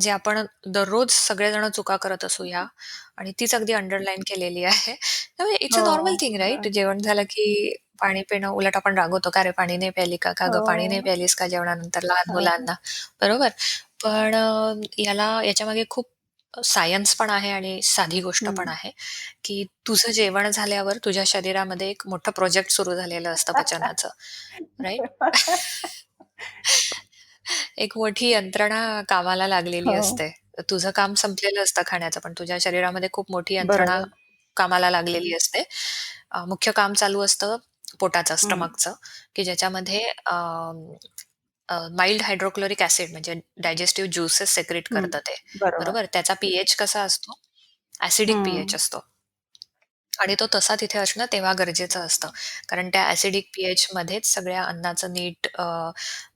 जे आपण दररोज सगळेजण चुका करत असू ह्या आणि तीच अगदी अंडरलाईन केलेली आहे. त्यामुळे इट्स अ हो, नॉर्मल थिंग राइट? बरं. जेवण झालं की पाणी पिणं. उलट आपण रागवतो, "का रे पाणी नाही प्यायली का? का गं पाणी नाही हो, प्यायलीस का जेवणानंतर?" लहान हो. मुलांना, बरोबर? पण याच्यामागे खूप सायन्स पण आहे आणि साधी गोष्ट पण हं. आहे. की तुझं जेवण झाल्यावर तुझ्या शरीरामध्ये एक मोठं प्रोजेक्ट सुरू झालेलं असतं पचनाचं, राइट? एक मोठी यंत्रणा कामाला लागलेली हो, असते. तुझं काम संपलेलं असतं खाण्याचं, पण तुझ्या शरीरामध्ये खूप मोठी यंत्रणा बरोबर. कामाला लागलेली असते. मुख्य काम चालू असतं पोटाचं, हं, स्टमकचं, की ज्याच्यामध्ये माईल्ड हायड्रोक्लोरिक ॲसिड म्हणजे डायजेस्टिव्ह ज्युसेस सेक्रेट हं. करतं ते, बरोबर. बरोबर? त्याचा पीएच कसा असतो? ॲसिडिक हं, पीएच असतो. आणि तो तसा तिथे असणं तेव्हा गरजेचं असतं. कारण त्या ॲसिडिक पीएचमध्येच सगळ्या अन्नाचं नीट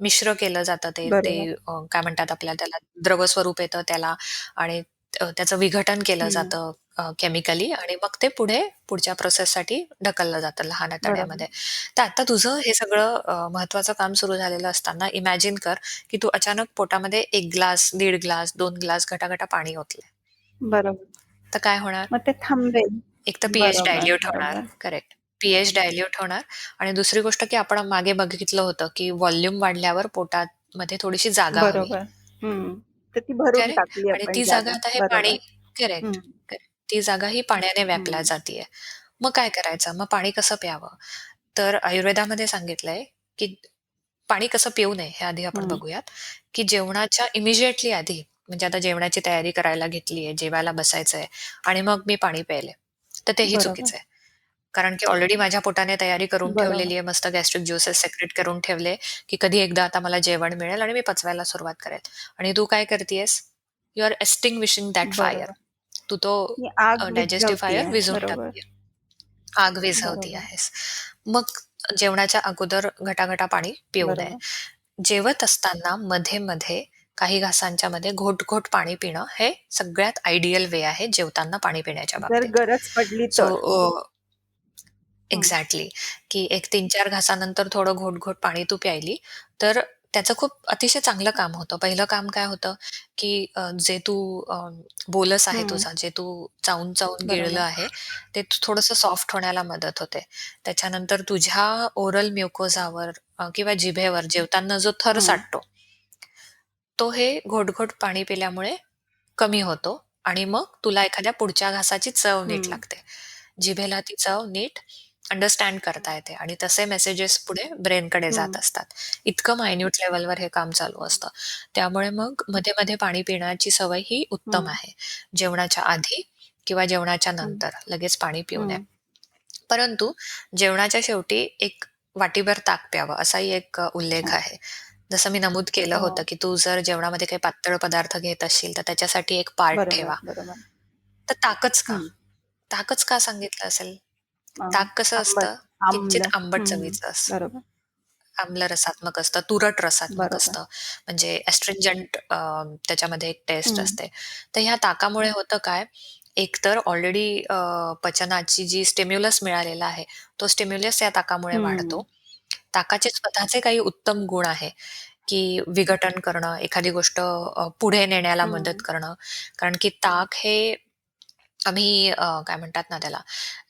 मिश्र केलं जातं ते. ते बरोबर. काय म्हणतात आपल्याला त्याला द्रव स्वरूप येतं त्याला आणि त्याचं विघटन केलं हं, जातं केमिकली आणि मग ते पुढे पुढच्या प्रोसेससाठी ढकललं जातं लहान बरोबर. आतड्यामध्ये. तर आता तुझं हे सगळं महत्त्वाचं काम सुरू झालेलं असताना इमॅजिन कर, की तू अचानक पोटामध्ये 1 ग्लास, दीड ग्लास, 2 ग्लास घटा-घटा पाणी ओतलंय. बरोबर. तर काय होणार? मग ते थांबेल. एक तर पी-एच बरोबर, डायल्यूट होणार. बरोबर. करेक्ट. पी-एच डायल्यूट होणार आणि दुसरी गोष्ट की आपण मागे बघितलं होतं, की व्हॉल्यूम वाढल्यावर पोटामध्ये थोडीशी जागा हवी. बरोबर. हं. तर ती भरून करेक्ट. टाकली आणि आपण ती जागा जागा. आता हे पाणी बरोबर. करेक्ट, हं, करेक्ट. ती जागा ही पाण्याने व्यापल्या हं, जातीये. मग काय करायचं? मग पाणी कसं प्यावं? तर आयुर्वेदामध्ये सांगितलंय, की पाणी कसं पिऊ नये हे आधी आपण हं. बघूयात, की जेवणाच्या इमिडिएटली आधी म्हणजे आता जेवणाची तयारी करायला घेतलीये, जेवायला बसायचंय आणि मग मी पाणी प्यायले, तर तेही बरोबर, चुकीचं आहे. कारण की ऑलरेडी माझ्या पोटाने तयारी करून बरोबर, ठेवलेली आहे. मस्त गॅस्ट्रिक ज्युसेस सेक्रेट करून ठेवले, की कधी एकदा आता मला जेवण मिळेल आणि मी पचवायला सुरुवात करेल. आणि तू काय करतीयेस? You are extinguishing that fire. बरोबर. तू तो ती आग डायजेस्टिव्ह फायर विझवतीये. विझवून बरोबर, टाकतीये. आग विझवती बरोबर, आहेस. मग जेवणाच्या अगोदर घटा-घटा पाणी पिऊ नये. बरोबर. जेवत असताना मध्ये-मध्ये काही घासांच्या मध्ये घोट-घोट पाणी पिणं हे सगळ्यात आयडियल वे आहे जेवताना पाणी पिण्याच्या जर बाबतीत. गरज पडली सो तर. हं, एक्झॅक्टली, की एक 3-4 घासानंतर थोडं घोट-घोट पाणी तू प्यायली, तर त्याचं खूप अतिशय चांगलं काम होतं. पहिलं काम काय होतं, की जे तू बोलस आहे हं. तुझा, जे तू चावून-चावून गिळलं बरोबर. आहे, ते थोडंसं सॉफ्ट होण्याला मदत होते. त्याच्यानंतर तुझ्या ओरल म्युकोजावर किंवा जिभेवर जेवताना जो थर हं, साठतो, तो हे घोट-घोट पाणी पिल्यामुळे कमी होतो आणि मग तुला एखाद्या पुढच्या घासाची चव नीट हं, लागते. जिभेला ती चव नीट अंडरस्टँड करता येते आणि तसे मेसेजेस पुढे ब्रेनकडे हं, जात असतात. इतकं मायन्यूट लेव्हलवर हे काम चालू असतं. त्यामुळे मग मध्ये-मध्ये पाणी पिण्याची सवय ही उत्तम हं, आहे. जेवणाच्या आधी किंवा जेवणाच्या हं, नंतर लगेच पाणी पिऊ नये. हं, परंतु जेवणाच्या शेवटी एक वाटीभर ताक प्यावं असाही एक उल्लेख अच्छा. आहे. जसं मी नमूद केलं हो. होतं, की तू जर जेवणामध्ये काही पातळ पदार्थ घेत असशील, तर त्याच्यासाठी एक पार्ट बरोबर, ठेवा. बरोबर. तर ताकच का? हं. ताकच का सांगितलं असेल? अ, ताक कसं आंबट, असतं? किंचित आम्ल. आंबट हं, चवीचं असतं. बरोबर, आम्ल रसात्मक असतं, तुरट रसात्मक बरोबर. असतं. म्हणजे एस्ट्रिंजंट त्याच्यामध्ये एक टेस्ट हं, असते. तर ह्या ताकामुळे होतं काय, एकतर ऑलरेडी पचनाची जी स्टिम्युलस मिळालेला आहे, तो स्टिम्युलस या ताकामुळे हं, वाढतो. ताकाचे स्वतःचे काही उत्तम गुण आहे, की विघटन करणं, एखादी गोष्ट पुढे नेण्याला मदत हं, करणं. कारण की ताक हे आम्ही काय म्हणतात ना त्याला,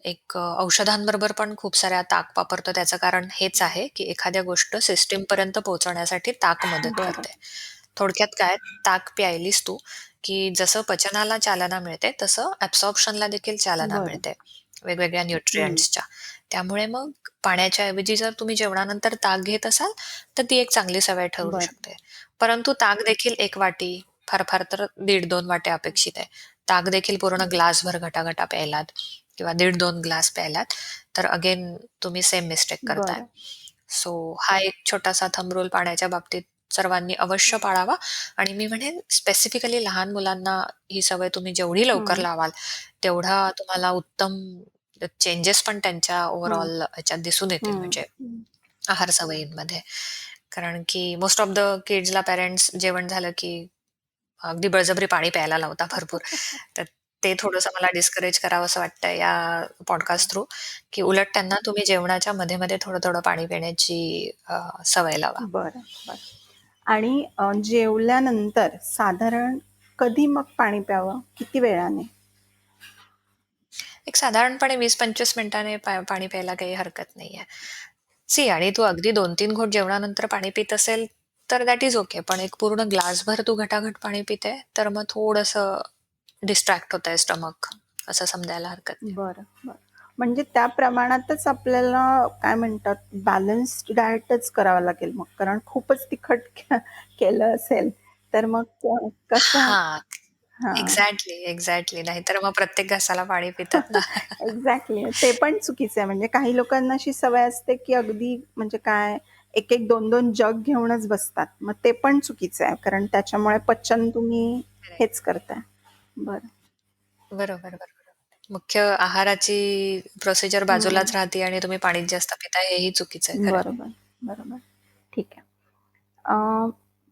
एक औषधांबरोबर पण खूप साऱ्या ताक वापरतो. त्याचं कारण हेच आहे, की एखाद्या गोष्ट सिस्टमपर्यंत पोहोचवण्यासाठी ताक मदत बरं, करते. थोडक्यात काय, ताक प्यायलीस तू, की जसं पचनाला चालना मिळते, तसं ॲब्सॉर्प्शनला देखील चालना बरं. मिळते, वेगवेगळ्या हं, न्यूट्रिएंट्सच्या. त्यामुळे मग पाण्याच्या ऐवजी जर तुम्ही जेवणानंतर ताक घेत असाल, तर ती एक चांगली सवय ठरू बरं. शकते. परंतु ताक देखील 1 वाटी, फार-फार तर 1.5-2 वाट्या अपेक्षित आहे. ताक देखील पूर्ण ग्लासभर घटा-घटा प्यायलात किंवा 1.5-2 ग्लास प्यायलात, तर अगेन तुम्ही सेम मिस्टेक करताय. बरं. सो हा एक छोटासा थंब रूल पाण्याच्या बाबतीत सर्वांनी अवश्य पाळावा आणि मी म्हणेन स्पेसिफिकली लहान मुलांना ही सवय तुम्ही जेवढी लवकर हं, लावाल, तेवढा तुम्हाला उत्तम चेंजेस पण त्यांच्या हं, ओव्हरऑल ह्याच्यात दिसून येतील हं, म्हणजे हं. आहार सवयींमध्ये. कारण की मोस्ट ऑफ द किड्सला पॅरेंट्स जेवण झालं की अगदी बळजबरी पाणी प्यायला लावता भरपूर. तर ते थोडंसं मला डिस्करेज करावंसं वाटतं या पॉडकास्ट थ्रू, की उलट त्यांना तुम्ही जेवणाच्या मध्ये-मध्ये थोडं-थोडं पाणी पिण्याची सवय लावा. बरं, बरं. आणि जेवल्यानंतर साधारण कधी मग पाणी प्यावं? किती वेळाने? एक साधारणपणे 20-25 मिनिटांनी पाणी प्यायला काही हरकत नाहीये. सी आणि तू अगदी 2-3 घोट जेवणानंतर पाणी पीत असेल, तर दॅट इज ओके. पण एक पूर्ण ग्लासभर तू घटाघट पाणी पिते, तर मग थोडंसं डिस्ट्रॅक्ट होतंय स्टमक असं समजायला हरकत नाही. बरं, बरं. म्हणजे त्या प्रमाणातच आपल्याला काय म्हणतात बॅलन्स्ड डायटच करावं लागेल मग. कारण खूपच तिखट केलं असेल, तर मग कसं हां. हां. Exactly, exactly. नाहीतर मग प्रत्येक घासाला पाणी पितात ना. एक्झॅक्टली. ते पण चुकीचं आहे. म्हणजे काही लोकांना अशी सवय असते, की अगदी म्हणजे काय 1-1, 2-2 जग घेऊनच बसतात. मग ते पण चुकीचं आहे. कारण त्याच्यामुळे पचन तुम्ही करेक्ट. हेच करताय. बरं. बरोबर, बरोबर. मुख्य आहाराची प्रोसिजर हं. बाजूलाच राहते आणि तुम्ही पाणीच जास्त पिताय हेही चुकीचं आहे खरं. बरोबर, बरोबर. ठीक आहे. अ,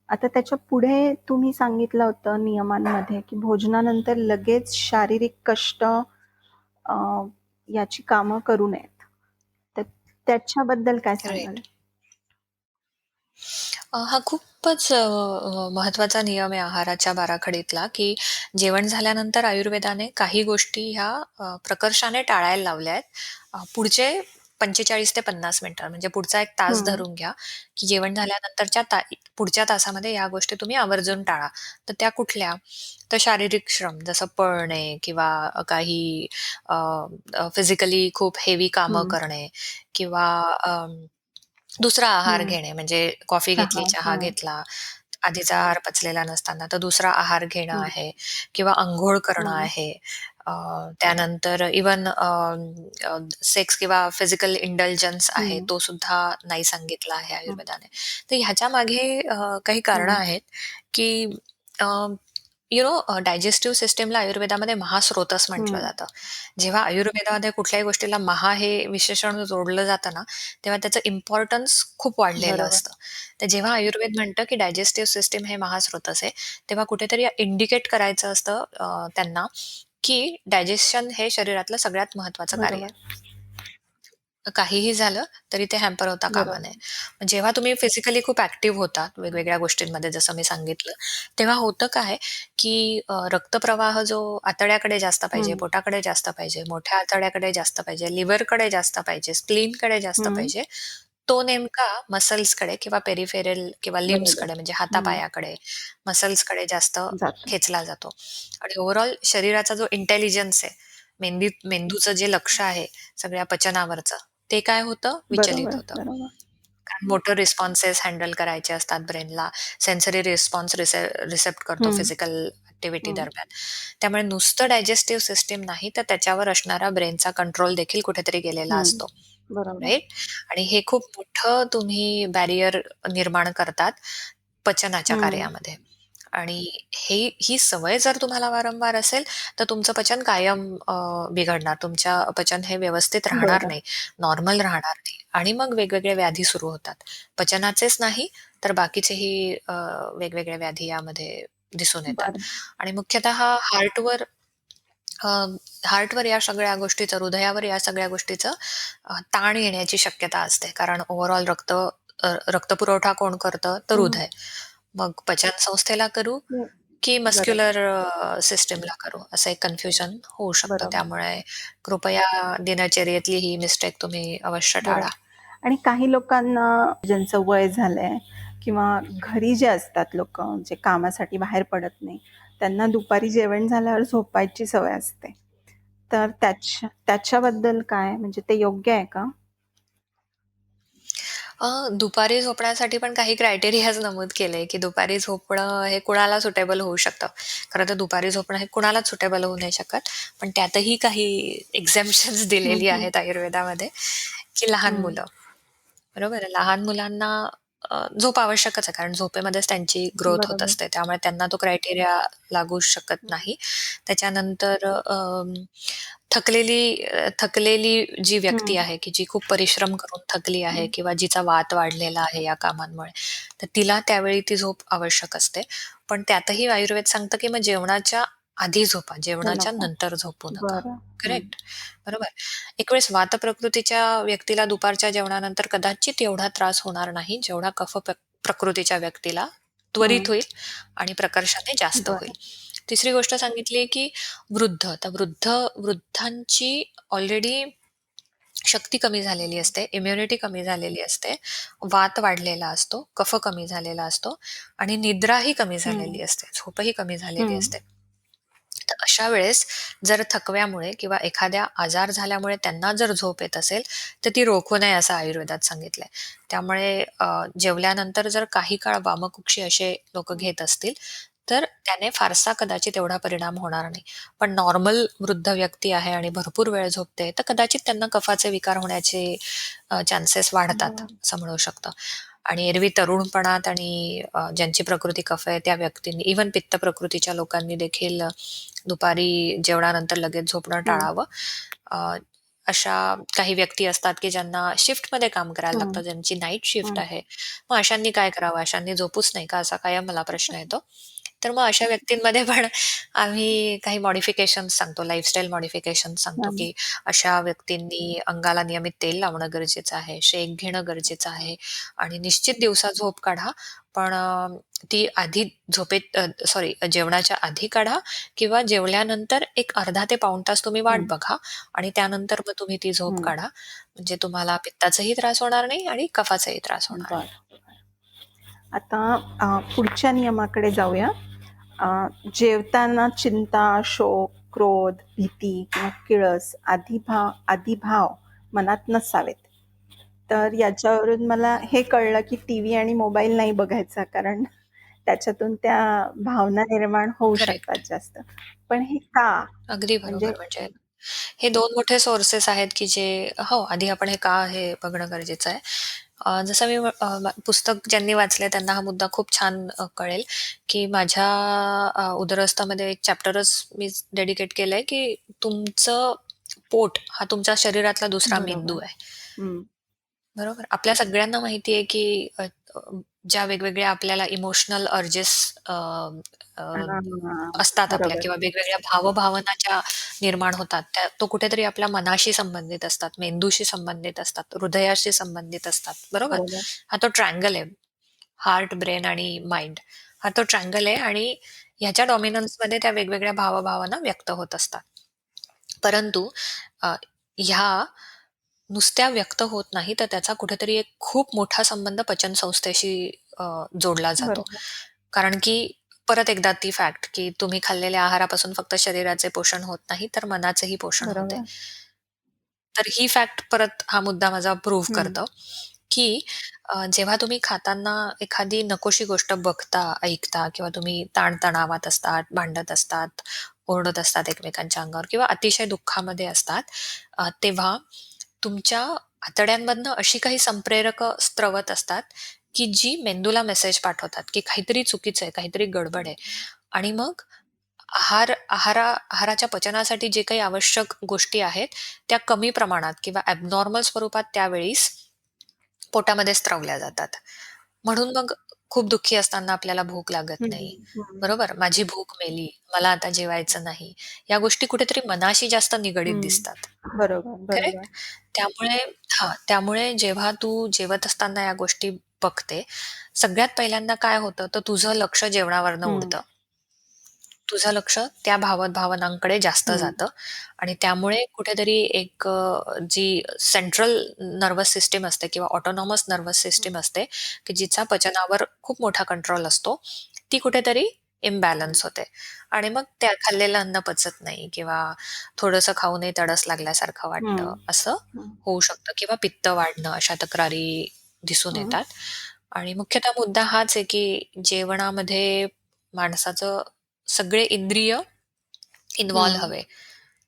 आता त्याच्या पुढे तुम्ही सांगितलं होतं नियमांमध्ये, की भोजनानंतर लगेच शारीरिक कष्ट याची कामं करू नयेत. तर त्याच्याबद्दल काय सांगाल? राइट. हा खूपच महत्त्वाचा नियम आहे आहाराच्या बाराखडीतला, की जेवण झाल्यानंतर आयुर्वेदाने काही गोष्टी ह्या प्रकर्षाने टाळायला लावल्या आहेत. पुढचे 45 ते 50 मिनिटं म्हणजे पुढचा 1 तास हं, धरून घ्या, की जेवण झाल्यानंतरच्या पुढच्या तासामध्ये या गोष्टी तुम्ही आवर्जून टाळा. तर त्या कुठल्या? तर शारीरिक श्रम जसं पळणे किंवा काही फिजिकली खूप हेवी कामं हं, करणे किंवा दुसरा आहार हं. घेणे म्हणजे कॉफी घेतली, चहा. चहा हां. घेतला, आधीचा आहार पचलेला नसताना, तर दुसरा आहार घेणं हं, आहे किंवा अंघोळ करणं हं, आहे. अ, त्यानंतर इव्हन सेक्स किंवा फिजिकल इंडल्जन्स आहे, हं, तो सुद्धा नाही सांगितला आहे हं, आयुर्वेदाने. तर ह्याच्यामागे काही कारणं हं, आहेत, की डायजेस्टिव्ह सिस्टमला आयुर्वेदामध्ये महास्रोतस म्हटलं हं. जातं. जेव्हा आयुर्वेदामध्ये कुठल्याही गोष्टीला महा हे विशेषण जोडलं जातं ना, तेव्हा त्याचं इम्पोर्टन्स खूप वाढलेलं बरोबर, असतं. तर जेव्हा आयुर्वेद म्हणतं, की डायजेस्टिव्ह सिस्टम हे महास्रोतस आहे, तेव्हा कुठेतरी इंडिकेट करायचं असतं त्यांना, की डायजेशन हे शरीरातलं सगळ्यात महत्त्वाचं कार्य बरोबर, आहे. काहीही झालं तरी ते हॅम्पर होता कामा नये. बरोबर. मग जेव्हा तुम्ही फिजिकली खूप ॲक्टिव्ह होतात वेगवेगळ्या गोष्टींमध्ये जसं मी सांगितलं, तेव्हा होतं काय, की रक्तप्रवाह जो आतड्याकडे जास्त पाहिजे, हं, पोटाकडे जास्त पाहिजे, मोठ्या आतड्याकडे जास्त पाहिजे, लिव्हरकडे जास्त पाहिजे, स्प्लीनकडे जास्त हं. पाहिजे, तो नेमका मसल्सकडे किंवा पेरिफेरल किंवा बरोबर. लिम्ब्सकडे म्हणजे हं. हातापायाकडे, मसल्सकडे जास्त जातं. खेचला जातो. आणि ओव्हरऑल शरीराचा जो इंटेलिजन्स आहे, मेंदूचं जे लक्ष आहे सगळ्या पचनावरचं, ते काय होतं? विचलित बरोबर, होतं. बरोबर. कारण मोटर रिस्पॉन्सेस हँडल करायचे असतात ब्रेनला. सेन्सरी रिस्पॉन्स रिसेप्ट करतो हं, फिजिकल ॲक्टिव्हिटी हं. दरम्यान. त्यामुळे नुसतं डायजेस्टिव्ह सिस्टम नाही, तर त्याच्यावर असणारा ब्रेनचा कंट्रोल देखील कुठेतरी गेलेला हं. असतो. बरोबर. राइट? आणि हे खूप मोठं तुम्ही बॅरियर निर्माण करतात पचनाच्या हं. कार्यामध्ये. आणि ही सवय जर तुम्हाला वारंवार असेल, तर तुमचं पचन कायम बिघडणार. तुमच्या पचन हे व्यवस्थित राहणार बरं, नाही, नॉर्मल राहणार नाही आणि मग वेगवेगळे व्याधी सुरू होतात. पचनाचेच नाही, तर बाकीचेही वेगवेगळ्या व्याधी यामध्ये दिसून येतात. बरं. आणि मुख्यतः अ, हार्टवर या सगळ्या गोष्टीचं, हृदयावर या सगळ्या गोष्टीचं ताण येण्याची शक्यता असते. कारण ओव्हरऑल रक्तपुरवठा कोण करतं? तर हं. हृदय. मग पचन संस्थेला करू हं. की बरोबर, मस्क्युलर सिस्टमला करू, असं एक कन्फ्युजन होऊ शकतं. बरोबर, त्यामुळे कृपया दिनचर्येतली ही मिस्टेक तुम्ही अवश्य टाळा. बरोबर. आणि काही लोकांना ज्यांचं वय झालंय किंवा घरी जे असतात लोकं, जे कामासाठी बाहेर पडत नाही, त्यांना दुपारी जेवण झाल्यावर झोपायची सवय असते. तर त्याच्याबद्दल काय? म्हणजे ते योग्य आहे का? दुपारी झोपण्यासाठी पण काही क्रायटेरियाज नमूद केले, की दुपारी झोपणं हे कुणाला सुटेबल होऊ शकतं. खरं तर दुपारी झोपणं हे कुणालाच सुटेबल होऊ नाही शकत. पण त्यातही काही एक्झेम्पशन्स हं, दिलेली हं, आहेत आयुर्वेदामध्ये, की लहान हं. मुलं बरोबर आहे. लहान मुलांना झोप आवश्यकच आहे, कारण झोपेमध्येच त्यांची ग्रोथ होत बरोबर. असते. त्यामुळे त्यांना तो क्रायटेरिया लागू शकत हं, नाही. त्याच्यानंतर थकलेली जी व्यक्ती हं. आहे, की जी खूप परिश्रम करून थकली आहे किंवा जिचा वात वाढलेला आहे या कामांमुळे, तर तिला त्यावेळी ती झोप आवश्यक असते. पण त्यातही आयुर्वेद सांगतं, की मग जेवणाच्या आधी झोपा, हो, जेवणाच्या नको. नंतर झोपू नका. बरं. हं, करेक्ट? बरोबर. एक वेळेस वातप्रकृतीच्या व्यक्तीला दुपारच्या जेवणानंतर कदाचित एवढा त्रास होणार नाही, जेवढा प्रकृतीच्या व्यक्तीला त्वरित हं. होईल आणि प्रकर्षाने जास्त होईल. बरं. तिसरी गोष्ट सांगितली की तर वृद्धांची ऑलरेडी शक्ती कमी झालेली असते, इम्युनिटी कमी झालेली असते, वात वाढलेला असतो, कफ कमी झालेला असतो आणि निद्राही कमी हं, झालेली असते, झोपही कमी झालेली हं. असते. तर अशा वेळेस जर थकव्यामुळे किंवा एखाद्या आजार झाल्यामुळे त्यांना जर झोप येत असेल, तर ती रोखू नये असं आयुर्वेदात सांगितलंय. त्यामुळे जेवल्यानंतर जर काही काळ वामकुक्षी असे लोकं घेत असतील, तर त्याने फारसा कदाचित एवढा परिणाम होणार नाही. पण नॉर्मल वृद्ध व्यक्ती आहे आणि भरपूर वेळ झोपते, तर कदाचित त्यांना कफाचे विकार होण्याचे चान्सेस वाढतात, बरं. असं म्हणू शकतो. आणि एरवी तरुणपणात आणि ज्यांची प्रकृती कफ आहे त्या व्यक्तींनी इव्हन पित्त प्रकृतीच्या लोकांनी देखील दुपारी जेवणानंतर लगेच झोपणं हं, टाळावं. अ, अशा काही व्यक्ती असतात, की ज्यांना शिफ्टमध्ये काम करायला हं, लागतं, ज्यांची नाईट शिफ्ट हं. आहे. मग अशांनी काय करावं? अशांनी झोपूच नाही का? असा कायम मला प्रश्न येतो. तर मग अशा व्यक्तींमध्ये पण आम्ही काही मॉडिफिकेशन्स सांगतो, लाईफस्टाईल मॉडिफिकेशन्स सांगतो, हं, की अशा व्यक्तींनी अंगाला नियमित तेल लावणं गरजेचं आहे, शेक घेणं गरजेचं आहे आणि निश्चित दिवसा झोप काढा. पण ती आधी सॉरी जेवणाच्या आधी काढा किंवा जेवल्यानंतर एक अर्धा ते पाऊण तास तुम्ही वाट हं, बघा आणि त्यानंतर मग तुम्ही ती झोप हं. काढा. म्हणजे तुम्हाला पित्ताचाही त्रास होणार नाही आणि कफाचाही त्रास होणार नाही. बरं. आता पुढच्या नियमाकडे जाऊया. अ, जेवताना चिंता, शोक, क्रोध, भीती किंवा किळस आदी भाव मनात नसावेत. तर याच्यावरून मला हे कळलं, की टीव्ही आणि मोबाईल नाही बघायचा, कारण त्याच्यातून त्या भावना निर्माण होऊ शकतात करेक्ट. जास्त. पण हे का? अगदी म्हणजे बरोबर. म्हणजे हे 2 मोठे सोर्सेस आहेत, की जे हो, आधी आपण हे का हे बघणं गरजेचं आहे. जसं मी पुस्तक ज्यांनी वाचलंय त्यांना हा मुद्दा खूप छान कळेल, की माझ्या उदरस्थामध्ये एक चॅप्टरच मी डेडिकेट केलंय, की तुमचं पोट हा तुमच्या शरीरातला दुसरा मेंदू बरोबर. आहे. हं. बरोबर. आपल्या सगळ्यांना माहिती आहे, की अ, ज्या वेगवेगळ्या आपल्याला इमोशनल अर्जेस अ, अ, हां, असतात आपल्या बरोबर. किंवा वेगवेगळ्या भावभावना ज्या निर्माण होतात, त्या तो कुठेतरी आपल्या मनाशी संबंधित असतात, मेंदूशी संबंधित असतात, हृदयाशी संबंधित असतात, बरोबर? बरोबर. हा तो ट्रायंगल आहे. हार्ट, ब्रेन आणि माइंड हा तो ट्रायंगल आहे आणि ह्याच्या डॉमिनन्समध्ये त्या वेगवेगळ्या भावभावना व्यक्त होत असतात. परंतु अ, ह्या नुसत्या व्यक्त होत नाही, तर त्याचा कुठेतरी एक खूप मोठा संबंध पचनसंस्थेशी अ, जोडला जातो. बरोबर. कारण की परत एकदा ती फॅक्ट, की तुम्ही खाल्लेल्या आहारापासून फक्त शरीराचे पोषण होत नाही, तर मनाचेही पोषण होते. बरोबर. तर ही फॅक्ट परत हा मुद्दा माझा प्रूव्ह हं, करतं, की जेव्हा तुम्ही खाताना एखादी नकोशी गोष्ट बघता, ऐकता किंवा तुम्ही ताणतणावात असतात, भांडत असतात, ओरडत असतात एकमेकांच्या अंगावर किंवा अतिशय दुःखामध्ये असतात, तेव्हा तुमच्या आतड्यांमधनं अशी काही संप्रेरक स्त्रवत असतात, की जी मेंदूला मेसेज पाठवतात, की काहीतरी चुकीचं आहे, काहीतरी गडबड आहे. आणि मग आहाराच्या पचनासाठी जे काही आवश्यक गोष्टी आहेत, त्या कमी प्रमाणात किंवा ॲबनॉर्मल स्वरूपात त्यावेळीस पोटामध्ये स्त्रवल्या जातात. म्हणून मग खूप दुःखी असताना आपल्याला भूक लागत हं, नाही. हं, बरोबर? माझी भूक मेली, मला आता जेवायचं नाही. या गोष्टी कुठेतरी मनाशी जास्त निगडीत हं. दिसतात. बरोबर, बरोबर. करेक्ट? त्यामुळे त्यामुळे जेव्हा तू जेवत असताना या गोष्टी बघते, सगळ्यात पहिल्यांदा काय होतं, तर तुझं लक्ष जेवणावरनं हं, उडतं. तुझं लक्ष त्या भावनांकडे जास्त हं, जातं आणि त्यामुळे कुठेतरी एक जी सेंट्रल नर्व्हस सिस्टम असते किंवा ऑटोनॉमस नर्व्हस सिस्टम असते, की जिचा पचनावर खूप मोठा कंट्रोल असतो, ती कुठेतरी इम्बॅलन्स होते आणि मग त्या खाल्लेलं अन्न पचत नाही किंवा थोडंसं खाऊनही तडस लागल्यासारखं हं, वाटतं, असं हं, होऊ शकतं किंवा पित्त वाढणं अशा तक्रारी दिसून हं, येतात आणि मुख्यतः मुद्दा हाच आहे, की जेवणामध्ये माणसाचं सगळे इंद्रिय इन्व्हॉल्व हं, हवे.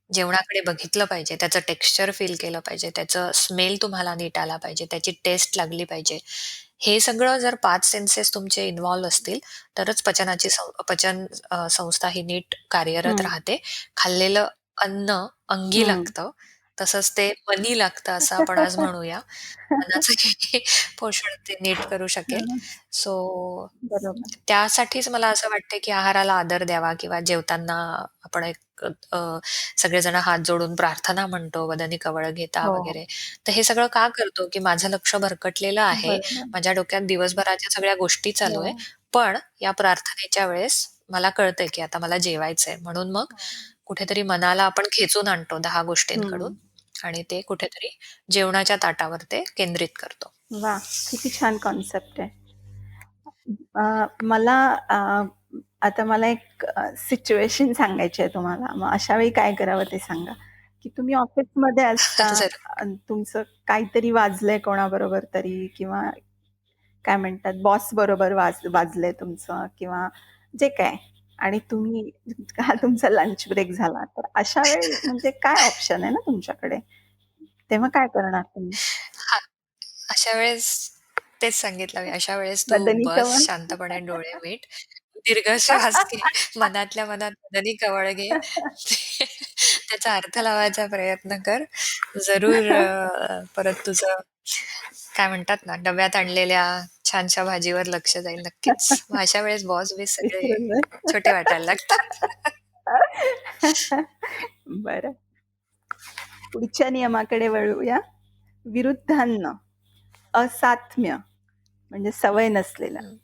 जेवणाकडे बघितलं पाहिजे, त्याचं टेक्स्चर फील केलं पाहिजे, त्याचं स्मेल तुम्हाला नीट आला पाहिजे, त्याची टेस्ट लागली पाहिजे. हे सगळं जर 5 सेन्सेस तुमचे इन्व्हॉल्व असतील, तरच संस्था ही नीट कार्यरत हं, राहते. खाल्लेलं अन्न अंगी हं. लागतं, तसंच ते मनी लागतं असं आपण आज म्हणूया. मनाचं पोषण ते नीट करू शकेल. हं, सो बरोबर. त्यासाठीच मला असं वाटतं, की आहाराला आदर द्यावा किंवा जेवताना आपण एक सगळेजण हात जोडून प्रार्थना म्हणतो, "वदनी कवळ घेता" हो, हो. वगैरे. तर हे सगळं का करतो, की माझं लक्ष भरकटलेलं आहे. बरोबर. माझ्या डोक्यात दिवसभराच्या सगळ्या गोष्टी चालू हो, आहे. पण या प्रार्थनेच्या वेळेस मला कळतंय, की आता मला जेवायचंय. म्हणून मग हो. कुठेतरी मनाला आपण खेचून आणतो 10 गोष्टींकडून हं. आणि ते कुठेतरी जेवणाच्या ताटावर ते केंद्रित करतो. वाह! किती छान कन्सेप्ट आहे. मला आता मला एक सिच्युएशन सांगायची आहे तुम्हाला. मग अशा वेळी काय करावं ते सांगा? की तुम्ही ऑफिसमध्ये असता, जर तुमचं काहीतरी वाजलंय कोणाबरोबर तरी किंवा काय म्हणतात बॉस बरोबर वाजलंय तुमचं किंवा जे काय आणि तुम्ही हा तुमचा लंच ब्रेक झाला, तर अशा वेळी म्हणजे काय ऑप्शन आहे ना तुमच्याकडे? तेव्हा काय करणार तुम्ही? हां, अशा वेळेस तेच सांगितलं मी. अशा वेळेस तू मदनी बस, चव्हाण? शांतपणे डोळे मिट, दीर्घ श्वास घे, मनातल्या मनात मदनी कवळ घे. त्याचा अर्थ लावायचा प्रयत्न कर. जरूर परत तुझं काय म्हणतात ना, डब्यात आणलेल्या छानशा भाजीवर लक्ष जाईल नक्कीच. मग अशा वेळेस बॉस-बीस सगळे विसरून जा. छोटे वाटायला लागतात. बरं. पुढच्या नियमाकडे वळूया. विरुद्धांना, असात्म्य म्हणजे सवय नसलेलं हं,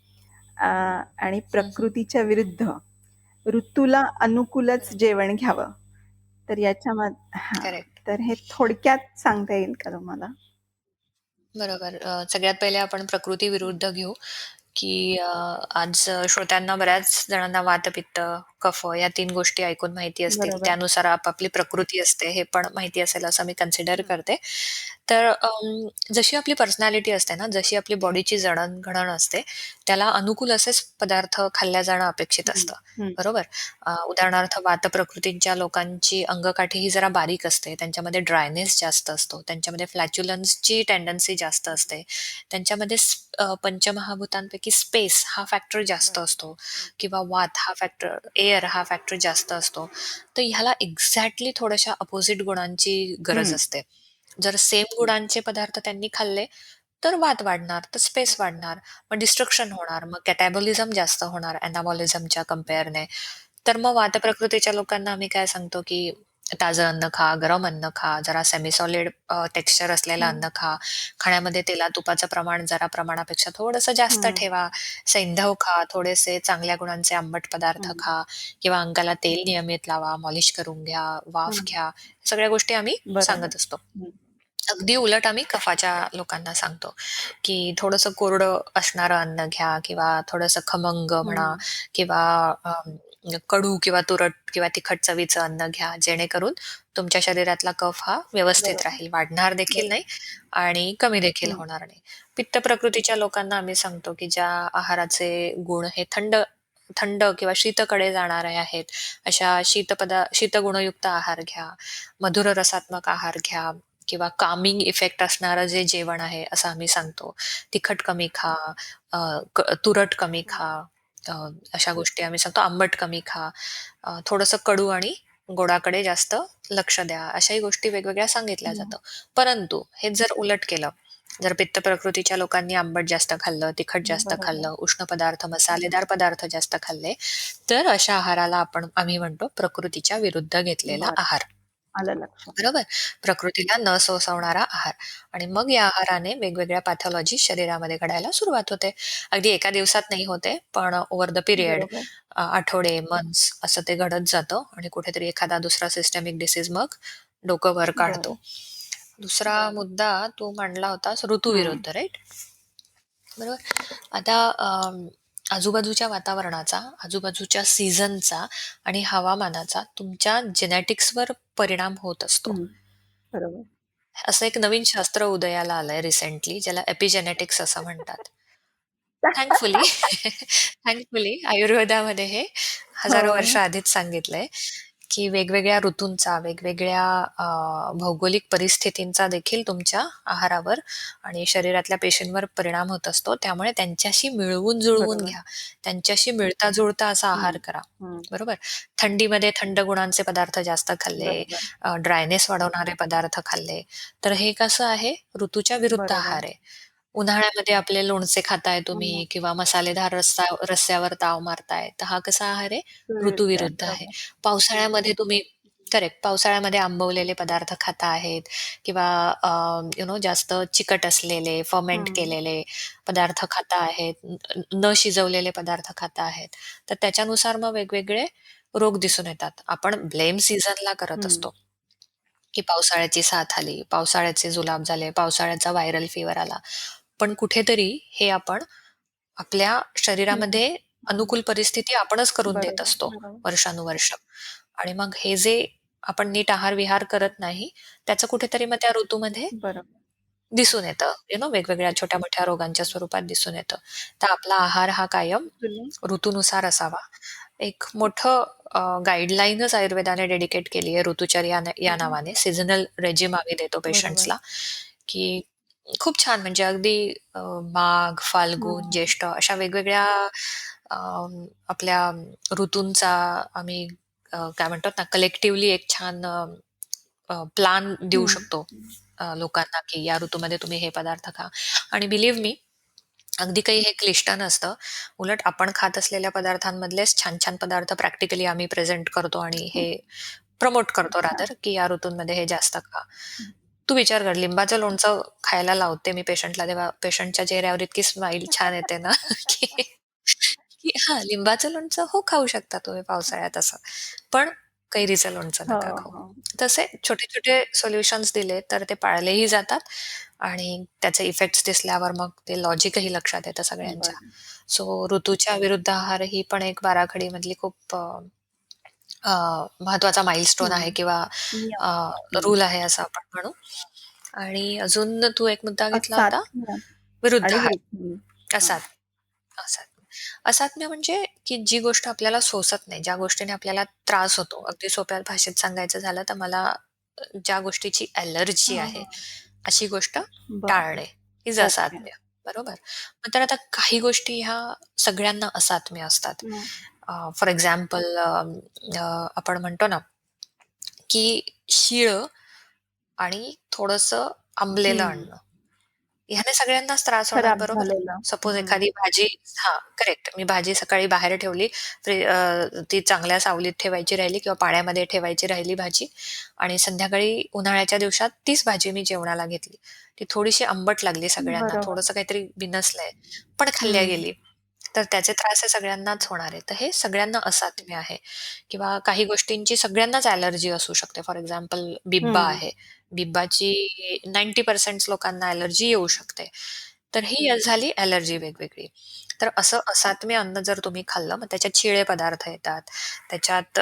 अ, आणि हं, हं. प्रकृतीच्या विरुद्ध, ऋतूला अनुकूलच बरोबर. जेवण घ्यावं. तर हां, करेक्ट. तर हे थोडक्यात सांगता येईल का तुम्हाला? बरोबर. सगळ्यात पहिले आपण प्रकृती विरुद्ध घेऊ. की आज श्रोत्यांना बऱ्याच जणांना वात-पित्त, कफ या 3 गोष्टी ऐकून माहिती असतील. बरोबर. त्यानुसार आपापली प्रकृती असते, हे पण माहिती असेल असं मी कन्सिडर हं, करते. तर जशी आपली पर्सनॅलिटी असते ना, जशी आपली बॉडीची जडण-घडण असते, त्याला अनुकूल असेच पदार्थ खाल्ल्या जाणं अपेक्षित हं, असतं. हं, बरोबर? उदाहरणार्थ वातप्रकृतीच्या लोकांची अंगकाठी ही जरा बारीक असते. त्यांच्यामध्ये ड्रायनेस जास्त असतो. त्यांच्यामध्ये फ्लॅच्युलन्सची टेंडन्सी जास्त असते. त्यांच्यामध्ये पंचमहाभूतांपैकी स्पेस हा फॅक्टर जास्त बरोबर. असतो हं, किंवा वात हा फॅक्टर, एअर हा फॅक्टर जास्त असतो. तर ह्याला एक्झॅक्टली थोड्याशा अपोझिट गुणांची गरज हं, असते. जर सेम गुणांचे पदार्थ त्यांनी खाल्ले, तर वात वाढणार, तर स्पेस बरोबर. वाढणार, मग डिस्ट्रक्शन होणार, मग कॅटॅबॉलिझम जास्त होणार अनाबॉलिझमच्या कंपेअरने. तर मग वातप्रकृतीच्या लोकांना आम्ही काय सांगतो, की ताजं अन्न खा, गरम अन्न खा, जरा सेमी सॉलिड टेक्स्चर असलेलं हं, अन्न खा. खाण्यामध्ये तेला-तुपाचं प्रमाण जरा प्रमाणापेक्षा थोडंसं जास्त हं, ठेवा. सैंधव खा, थोडेसे चांगल्या गुणांचे आंबट पदार्थ हं, खा किंवा अंगाला तेल नियमित लावा, मॉलिश करून घ्या, वाफ हं. घ्या. सगळ्या गोष्टी आम्ही बरोबर. सांगत असतो. हं, अगदी उलट आम्ही कफाच्या लोकांना सांगतो, की थोडंसं कोरडं असणारं अन्न घ्या किंवा थोडंसं खमंग म्हणा हं. किंवा कडू किंवा तुरट किंवा तिखट चवीचं अन्न घ्या, जेणेकरून तुमच्या शरीरातला कफ हा व्यवस्थित बरोबर, राहील, वाढणार देखील बरोबर. नाही आणि कमी देखील हं, होणार नाही. पित्त प्रकृतीच्या लोकांना आम्ही सांगतो, की ज्या आहाराचे गुण हे थंड थंड किंवा शीतकडे जाणारे आहेत, अशा शीतगुणयुक्त आहार घ्या, मधुर रसात्मक आहार घ्या किंवा कामिंग इफेक्ट असणारं जे जेवण आहे, असं आम्ही सांगतो. तिखट कमी खा, अ, तुरट कमी हं, खा, अ, अशा गोष्टी आम्ही सांगतो. आंबट कमी खा, थोडंसं कडू आणि गोडाकडे जास्त लक्ष द्या. अशाही गोष्टी वेगवेगळ्या सांगितल्या हं. जातं. परंतु हेच जर उलट केलं, जर पित्त प्रकृतीच्या लोकांनी आंबट जास्त खाल्लं, तिखट जास्त बरोबर. खाल्लं, उष्ण पदार्थ, मसालेदार पदार्थ जास्त खाल्ले, तर अशा आहाराला आम्ही म्हणतो प्रकृतीच्या विरुद्ध घेतलेला बरं. आहार. आलं लक्षात. बरोबर? प्रकृतीला न सोसवणारा आहार आणि मग या आहाराने वेगवेगळ्या पॅथॉलॉजी शरीरामध्ये घडायला सुरुवात होते. अगदी एका दिवसात नाही होते, पण ओव्हर द पिरियड बरोबर, आठवडे, मंथ्स असं ते घडत जातं आणि कुठेतरी एखादा दुसरा सिस्टमिक डिसीज मग डोकं वर काढतो. बरं. दुसरा मुद्दा तू मांडला होतास हं, ऋतूविरुद्ध, राइट? बरोबर. आता आजूबाजूच्या वातावरणाचा, आजूबाजूच्या सीझनचा आणि हवामानाचा तुमच्या जेनेटिक्सवर परिणाम होत असतो. हं. बरोबर. असं एक नवीन शास्त्र उदयाला आलंय रिसेंटली, ज्याला एपिजेनेटिक्स असं म्हणतात. थँकफुली थँकफुली आयुर्वेदामध्ये हे हजारो वर्ष हो, आधीच सांगितलंय, की वेगवेगळ्या ऋतूंचा, वेगवेगळ्या भौगोलिक परिस्थितींचा देखील तुमच्या आहारावर आणि शरीरातल्या पेशींवर परिणाम होत असतो. त्यामुळे त्यांच्याशी मिळवून-जुळवून बरोबर. घ्या. त्यांच्याशी मिळता-जुळता असा हं, आहार करा. हं. बरोबर. थंडीमध्ये थंड गुणांचे पदार्थ जास्त खाल्ले, बरोबर, ड्रायनेस वाढवणारे पदार्थ खाल्ले, तर हे कसं आहे, ऋतूच्या विरुद्ध बरोबर. आहार आहे. उन्हाळ्यामध्ये आपले लोणचे खाताय हं. तुम्ही किंवा मसालेदार रस्स्यावर ताव मारताय, तर हा कसा आहार आहे? विरुद्ध आहे. ऋतूविरुद्ध आहे. बरोबर. पावसाळ्यामध्ये तुम्ही करेक्ट. पावसाळ्यामध्ये आंबवलेले पदार्थ खाता आहेत किंवा जास्त चिकट असलेले, फर्मेंट हं, केलेले पदार्थ खाता आहेत, न शिजवलेले पदार्थ खाता आहेत. तर त्याच्यानुसार मग वेगवेगळे रोग दिसून येतात. आपण ब्लेम सीझनला करत हं, असतो. की पावसाळ्याची साथ आली, पावसाळ्याचे जुलाब झाले, पावसाळ्याचा व्हायरल फीव्हर आला. पण कुठेतरी हे आपण आपल्या हं. शरीरामध्ये अनुकूल परिस्थिती आपणच करून देत बरोबर, असतो बरोबर. वर्षानुवर्ष. आणि मग हे जे आपण नीट आहार-विहार करत नाही, त्याचं कुठेतरी मग त्या ऋतूमध्ये बरोबर. दिसून येतं. वेगवेगळ्या छोट्या-मोठ्या रोगांच्या स्वरूपात दिसून येतं. तर आपला आहार हा कायम तुम्ही ऋतूनुसार असावा. एक मोठं गाईडलाईनच आयुर्वेदाने डेडिकेट केली आहे ऋतुचर्या या हं, नावाने. सीझनल रेजिम आम्ही देतो बरोबर. पेशंट्सला, की खूप छान म्हणजे अगदी माघ, फाल्गुन, हं, ज्येष्ठ अशा वेगवेगळ्या अ, आपल्या ऋतूंचा आम्ही काय म्हणतात ना कलेक्टिव्हली एक छान प्लान देऊ हं. शकतो लोकांना, की या ऋतूमध्ये तुम्ही हे पदार्थ खा. आणि बिलीव्ह मी अगदी काही हे क्लिष्ट नसतं. उलट आपण खात असलेल्या पदार्थांमधलेच छान-छान पदार्थ प्रॅक्टिकली आम्ही प्रेझेंट करतो आणि हे प्रमोट करतो अच्छा. रादर, की या ऋतूंमध्ये हे जास्त खा. तू विचार कर लिंबाचं लोणचं खायला लावते मी पेशंटला तेव्हा पेशंटच्या चेहऱ्यावर इतकी स्माईल छान येते ना, की की हां, लिंबाचं लोणचं हो खाऊ शकता तुम्ही पावसाळ्यात असं. पण कैरीचं लोणचं हो, नका खाऊ. हो. तसे छोटे-छोटे सोल्युशन्स दिले तर ते पाळलेही जातात आणि त्याचे इफेक्ट्स दिसल्यावर मग ते लॉजिकही लक्षात येतं सगळ्यांच्या. बरं. सो ऋतूच्या विरुद्ध आहार ही पण एक बाराखडीमधली खूप अ, महत्वाचा माइलस्टोन आहे हं. किंवा नियम. हं. रूल आहे असं आपण म्हणू. आणि अजून तू एक मुद्दा घेतला होता, असात्म्य विरुद्ध आणि आहार. वृद्धी. हां. असात असात्म्य. असात्म्य म्हणजे की जी गोष्ट आपल्याला सोसत नाही, ज्या गोष्टीने आपल्याला त्रास होतो. अगदी सोप्या भाषेत सांगायचं झालं तर मला ज्या गोष्टीची ॲलर्जी हां, आहे, हां. अशी गोष्ट बरं. टाळणे हीच ओके. असात्म्य. बरोबर? मग तर आता काही गोष्टी ह्या सगळ्यांना असात्म्य असतात. हं. फॉर एक्झाम्पल आपण म्हणतो ना, की शिळं आणि थोडंसं आंबलेलं हं. अन्न. ह्याने सगळ्यांनाच त्रास होणार, खराब बरोबर? झालेलं. सपोज हं. एखादी भाजी हां, करेक्ट. मी भाजी सकाळी बाहेर ठेवली, ती चांगल्या सावलीत ठेवायची राहिली किंवा पाण्यामध्ये ठेवायची राहिली भाजी आणि संध्याकाळी उन्हाळ्याच्या दिवसात तीच भाजी मी जेवणाला घेतली. ती थोडीशी आंबट लागली सगळ्यांना, बरोबर. थोडंसं काहीतरी बिनसलंय, पण खाल्ल्या हं. गेली. तर त्याचे त्रास हे सगळ्यांनाच होणार आहे. तर हे सगळ्यांना असात्म्य आहे किंवा काही गोष्टींची सगळ्यांनाच ॲलर्जी असू शकते. फॉर एक्झाम्पल बिब्बा हं. आहे. बिब्बाची 90% लोकांना ॲलर्जी येऊ शकते. तर ही झाली ॲलर्जी वेगवेगळी. तर असं असात्म्य अन्न जर तुम्ही खाल्लं, मग त्याच्यात शिळे पदार्थ येतात. त्याच्यात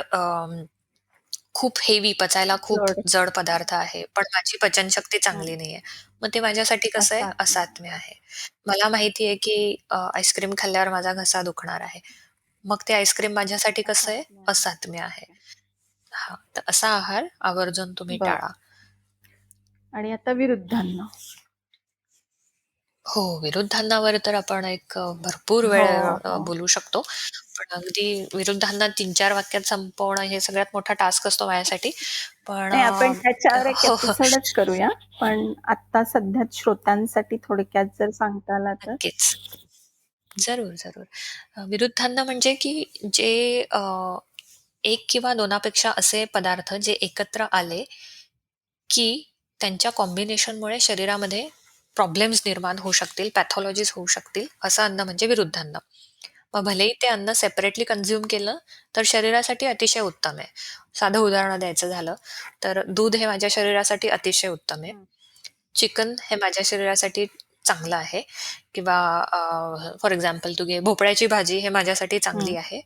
खूप हेवी पचायला खूप जड. जड पदार्थ आहे, पण माझी पचनशक्ती हं. चांगली नाहीये. मग ते माझ्यासाठी कसं आहे? असात्म्य. असात्म्य आहे. मला माहिती आहे, की आईस्क्रीम खाल्ल्यावर माझा घसा दुखणार आहे. मग ते आईस्क्रीम माझ्यासाठी कसं आहे? असात्म्य आहे. असात्म्य आहे. ओके. हां, तर असा आहार आवर्जून तुम्ही बरं. टाळा. आणि आता विरुद्धांना. हो, विरुद्धांनावर तर आपण एक भरपूर हो, वेळ हो. बोलू शकतो. पण अगदी विरुद्धांना 3-4 वाक्यात संपवणं हे सगळ्यात मोठा टास्क असतो माझ्यासाठी. पण नाही आपण त्याच्यावर एक हो, हो. एपिसोडच करूया. पण आत्ता सध्या श्रोत्यांसाठी थोडक्यात जर सांगता आला तर? नक्कीच. जरूर, जरूर. विरुद्धांना म्हणजे की जे 1 किंवा 2 पेक्षा असे पदार्थ जे एकत्र आले, की त्यांच्या कॉम्बिनेशनमुळे शरीरामध्ये प्रॉब्लेम्स निर्माण होऊ शकतील, पॅथॉलॉजीज होऊ शकतील, असं अन्न म्हणजे विरुद्धान्न. मग भलेही ते अन्न सेपरेटली कन्झ्युम केलं, तर शरीरासाठी अतिशय उत्तम आहे. साधं उदाहरण द्यायचं झालं, तर दूध हे माझ्या शरीरासाठी अतिशय उत्तम आहे. हं, चिकन हे माझ्या शरीरासाठी चांगलं आहे किंवा फॉर एक्झाम्पल तू घे भोपळ्याची भाजी हे माझ्यासाठी हं, चांगली आहे.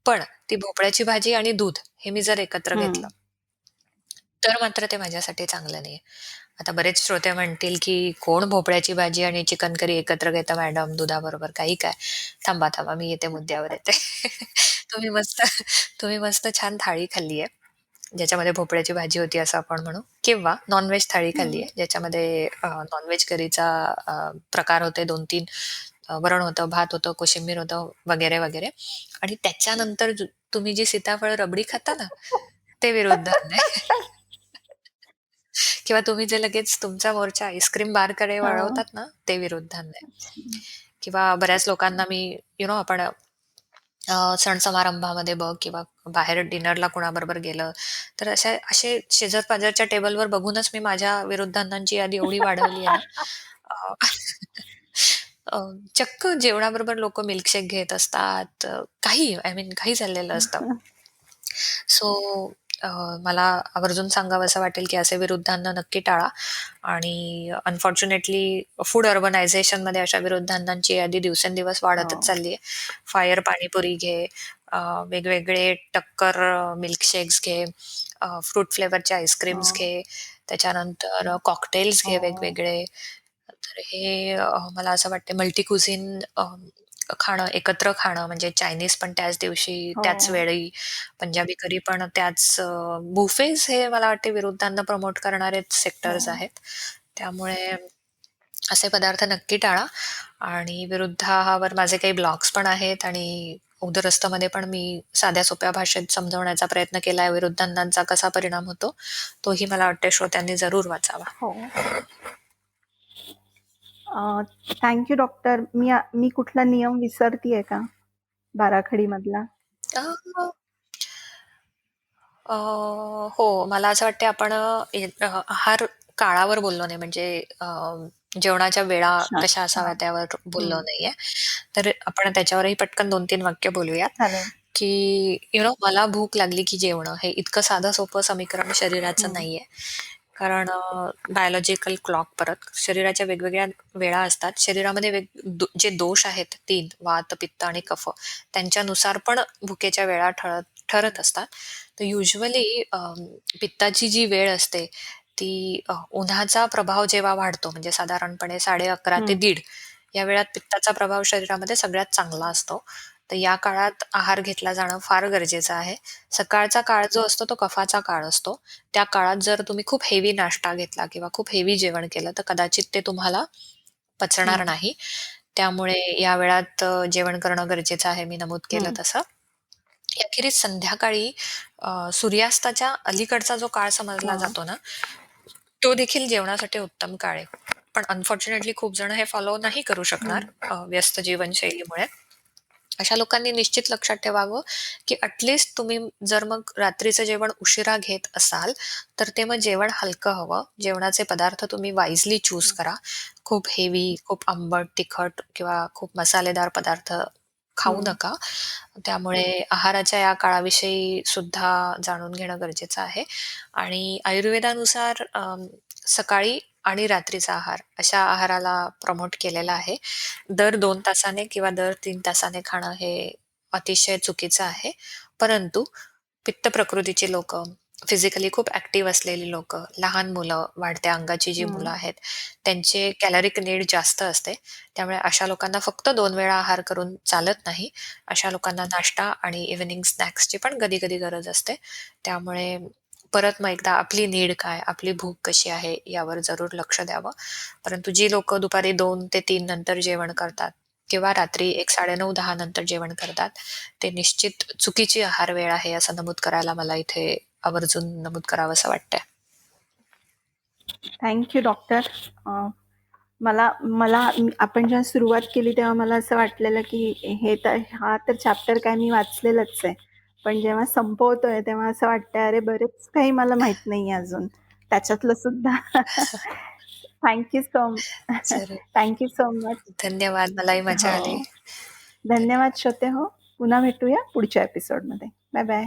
पण ती भोपळ्याची भाजी आणि दूध हे मी जर एकत्र हं. घेतलं, तर मात्र ते माझ्यासाठी चांगलं नाहीये. आता बरेच श्रोते म्हणतील, की "कोण भोपळ्याची भाजी आणि चिकन करी एकत्र घेतं मॅडम दुधाबरोबर, काही काय?" थांबा, थांबा, मी येते मुद्द्यावर येते. तुम्ही मस्त तुम्ही मस्त छान थाळी खाल्ली आहे, ज्याच्यामध्ये भोपळ्याची भाजी होती असं आपण म्हणू किंवा नॉन-व्हेज थाळी खाल्ली हं. आहे, ज्याच्यामध्ये नॉन-व्हेज करीचा प्रकार होते 2-3 वरण होतं, भात होतं, कोशिंबीर होतं वगैरे, वगैरे आणि त्याच्यानंतर तुम्ही जी सीताफळ रबडी खाता ना, ते विरुद्धांग आहे. किंवा तुम्ही जे लगेच तुमचा मोर्चा आईस्क्रीम बारकडे हां. वळवतात ना, ते विरुद्धांग आहे. अच्छा. किंवा बऱ्याच लोकांना मी आपण सण-समारंभामध्ये बघ किंवा बाहेर डिनरला कोणाबरोबर गेलं, तर असे शेजार-पाजारच्या टेबलवर बघूनच मी माझ्या विरुद्धांनांची यादी एवढी वाढवली आहे ना, अ, अ, चक्क जेवणाबरोबर लोकं मिल्कशेक घेत असतात. काही आय मीन काही चाललेलं असतं. सो मला आवर्जून सांगावसं वाटेल, की असे विरुद्धांना नक्की टाळा आणि अनफॉर्च्युनेटली फूड अर्बनायझेशनमध्ये अशा विरुद्धांनांची यादी दिवसेंदिवस वाढतच हो, चालली आहे. फायर पाणीपुरी घे, अ, वेगवेगळे टक्कर मिल्कशेक्स घे, फ्रूट फ्लेवरचे आईस्क्रीम्स हो, घे, त्याच्यानंतर कॉकटेल्स घे हो. वेगवेगळे. तर हे मला असं वाटतं मल्टी कुझिन खाणं, एकत्र खाणं म्हणजे चायनीज पण त्याच दिवशी, हो. त्याच वेळी, पंजाबी करी पण त्याच बुफेज हे मला वाटते विरुद्धांना प्रमोट करणारेच हो. सेक्टर्स आहेत. त्यामुळे असे पदार्थ नक्की टाळा आणि विरुद्धावर माझे काही ब्लॉग्स पण आहेत आणि उदरस्थमध्ये पण मी साध्या सोप्या भाषेत समजवण्याचा प्रयत्न केलाय. विरुद्धांनाचा कसा परिणाम होतो, तोही मला वाटते श्रोत्यांनी जरूर वाचावा. हो. Thank you doctor. मी कुठला नियम विसरतीये का? बाराखडीमधला? अ, अ, हो, मला असं वाटते आपण आहार काळावर बोललो नाही म्हणजे जेवणाच्या वेळा अच्छा. कशा हां. असाव्यात त्यावर बोललो हं. नाहीये. तर आपण त्याच्यावरही पटकन 2-3 वाक्य बोलूयात, चालेल. की मला भूक लागली की जेवणं हे इतकं साधं सोपं समीकरण शरीराचं हं. नाहीये. कारण बायोलॉजिकल क्लॉक परत शरीराच्या वेगवेगळ्या वेळा असतात. शरीरामध्ये जे दोष आहेत 3 वात, पित्त आणि कफ त्यांच्यानुसार पण भुकेच्या वेळा ठरत असतात. तर युजुअली पित्ताची जी वेळ असते ती उन्हाचा प्रभाव जेव्हा वाढतो म्हणजे साधारणपणे 11:30 ते हं. 1:30 या वेळात पित्ताचा प्रभाव शरीरामध्ये सगळ्यात चांगला असतो. तर या काळात आहार घेतला जाणं फार गरजेचं आहे. सकाळचा काळ जो असतो तो कफाचा काळ असतो. त्या काळात जर तुम्ही खूप हेवी नाश्ता घेतला किंवा खूप हेवी जेवण केलं तर कदाचित ते तुम्हाला पचणार हं. नाही. त्यामुळे या वेळात जेवण करणं गरजेचं आहे मी नमूद केलं हं. तसं. अखेरीस संध्याकाळी सूर्यास्ताच्या अलीकडचा जो काळ समजला हां. जातो ना, तो देखील जेवणासाठी उत्तम काळ आहे. पण अनफॉर्च्युनेटली खूप जण हे फॉलो नाही करू शकणार हं. व्यस्त जीवनशैलीमुळे. अशा लोकांनी निश्चित लक्षात ठेवावं, की तुम्ही जर मग रात्रीचं जेवण उशिरा घेत असाल, तर ते मग जेवण हलकं हवं. जेवणाचे पदार्थ तुम्ही वाईजली चूज हं. करा. खूप हेवी, खूप आंबट, तिखट किंवा खूप मसालेदार पदार्थ खाऊ हं. नका. त्यामुळे आहाराच्या या काळाविषयी सुद्धा जाणून घेणं गरजेचं आहे आणि आयुर्वेदानुसार सकाळी आणि रात्रीचा आहार अशा आहाराला प्रमोट केलेला आहे. दर 2 तासाने किंवा दर 3 तासाने खाणं हे अतिशय चुकीचं आहे. परंतु पित्त प्रकृतीची लोकं, फिजिकली खूप ॲक्टिव्ह असलेली लोकं, लहान मुलं, वाढत्या अंगाची जी मुलं हं. आहेत, त्यांचे कॅलरिक नीड जास्त असते. त्यामुळे अशा लोकांना फक्त 2 वेळा आहार करून चालत नाही. अशा लोकांना नाश्ता आणि इव्हनिंग स्नॅक्सची पण कधी-कधी गरज असते. त्यामुळे परत मग एकदा आपली नीड काय, आपली भूक कशी आहे यावर जरूर लक्ष द्यावं. परंतु जी लोकं दुपारी 2 ते 3 नंतर जेवण करतात किंवा रात्री एक 9:30-10 नंतर जेवण करतात, ते निश्चित चुकीची आहार वेळ आहे असं नमूद करायला मला इथे आवर्जून नमूद करावंसं वाटतंय. Thank you doctor. अ, मला मला आपण जेव्हा सुरुवात केली तेव्हा मला असं वाटलेलं, की हा तर चॅप्टर काय मी वाचलेलाच आहे. पण जेव्हा संपवतोय तेव्हा असं वाटतंय, अरे बरेच काही मला माहीत नाहीये अजून. त्याच्यातलं सुद्धा. थँक यू सो जरूर. Thank you so much. धन्यवाद. मलाही मजा आली. हो. धन्यवाद धन्यवाद. श्रोते हो. पुन्हा भेटूया पुढच्या एपिसोडमध्ये. Bye bye.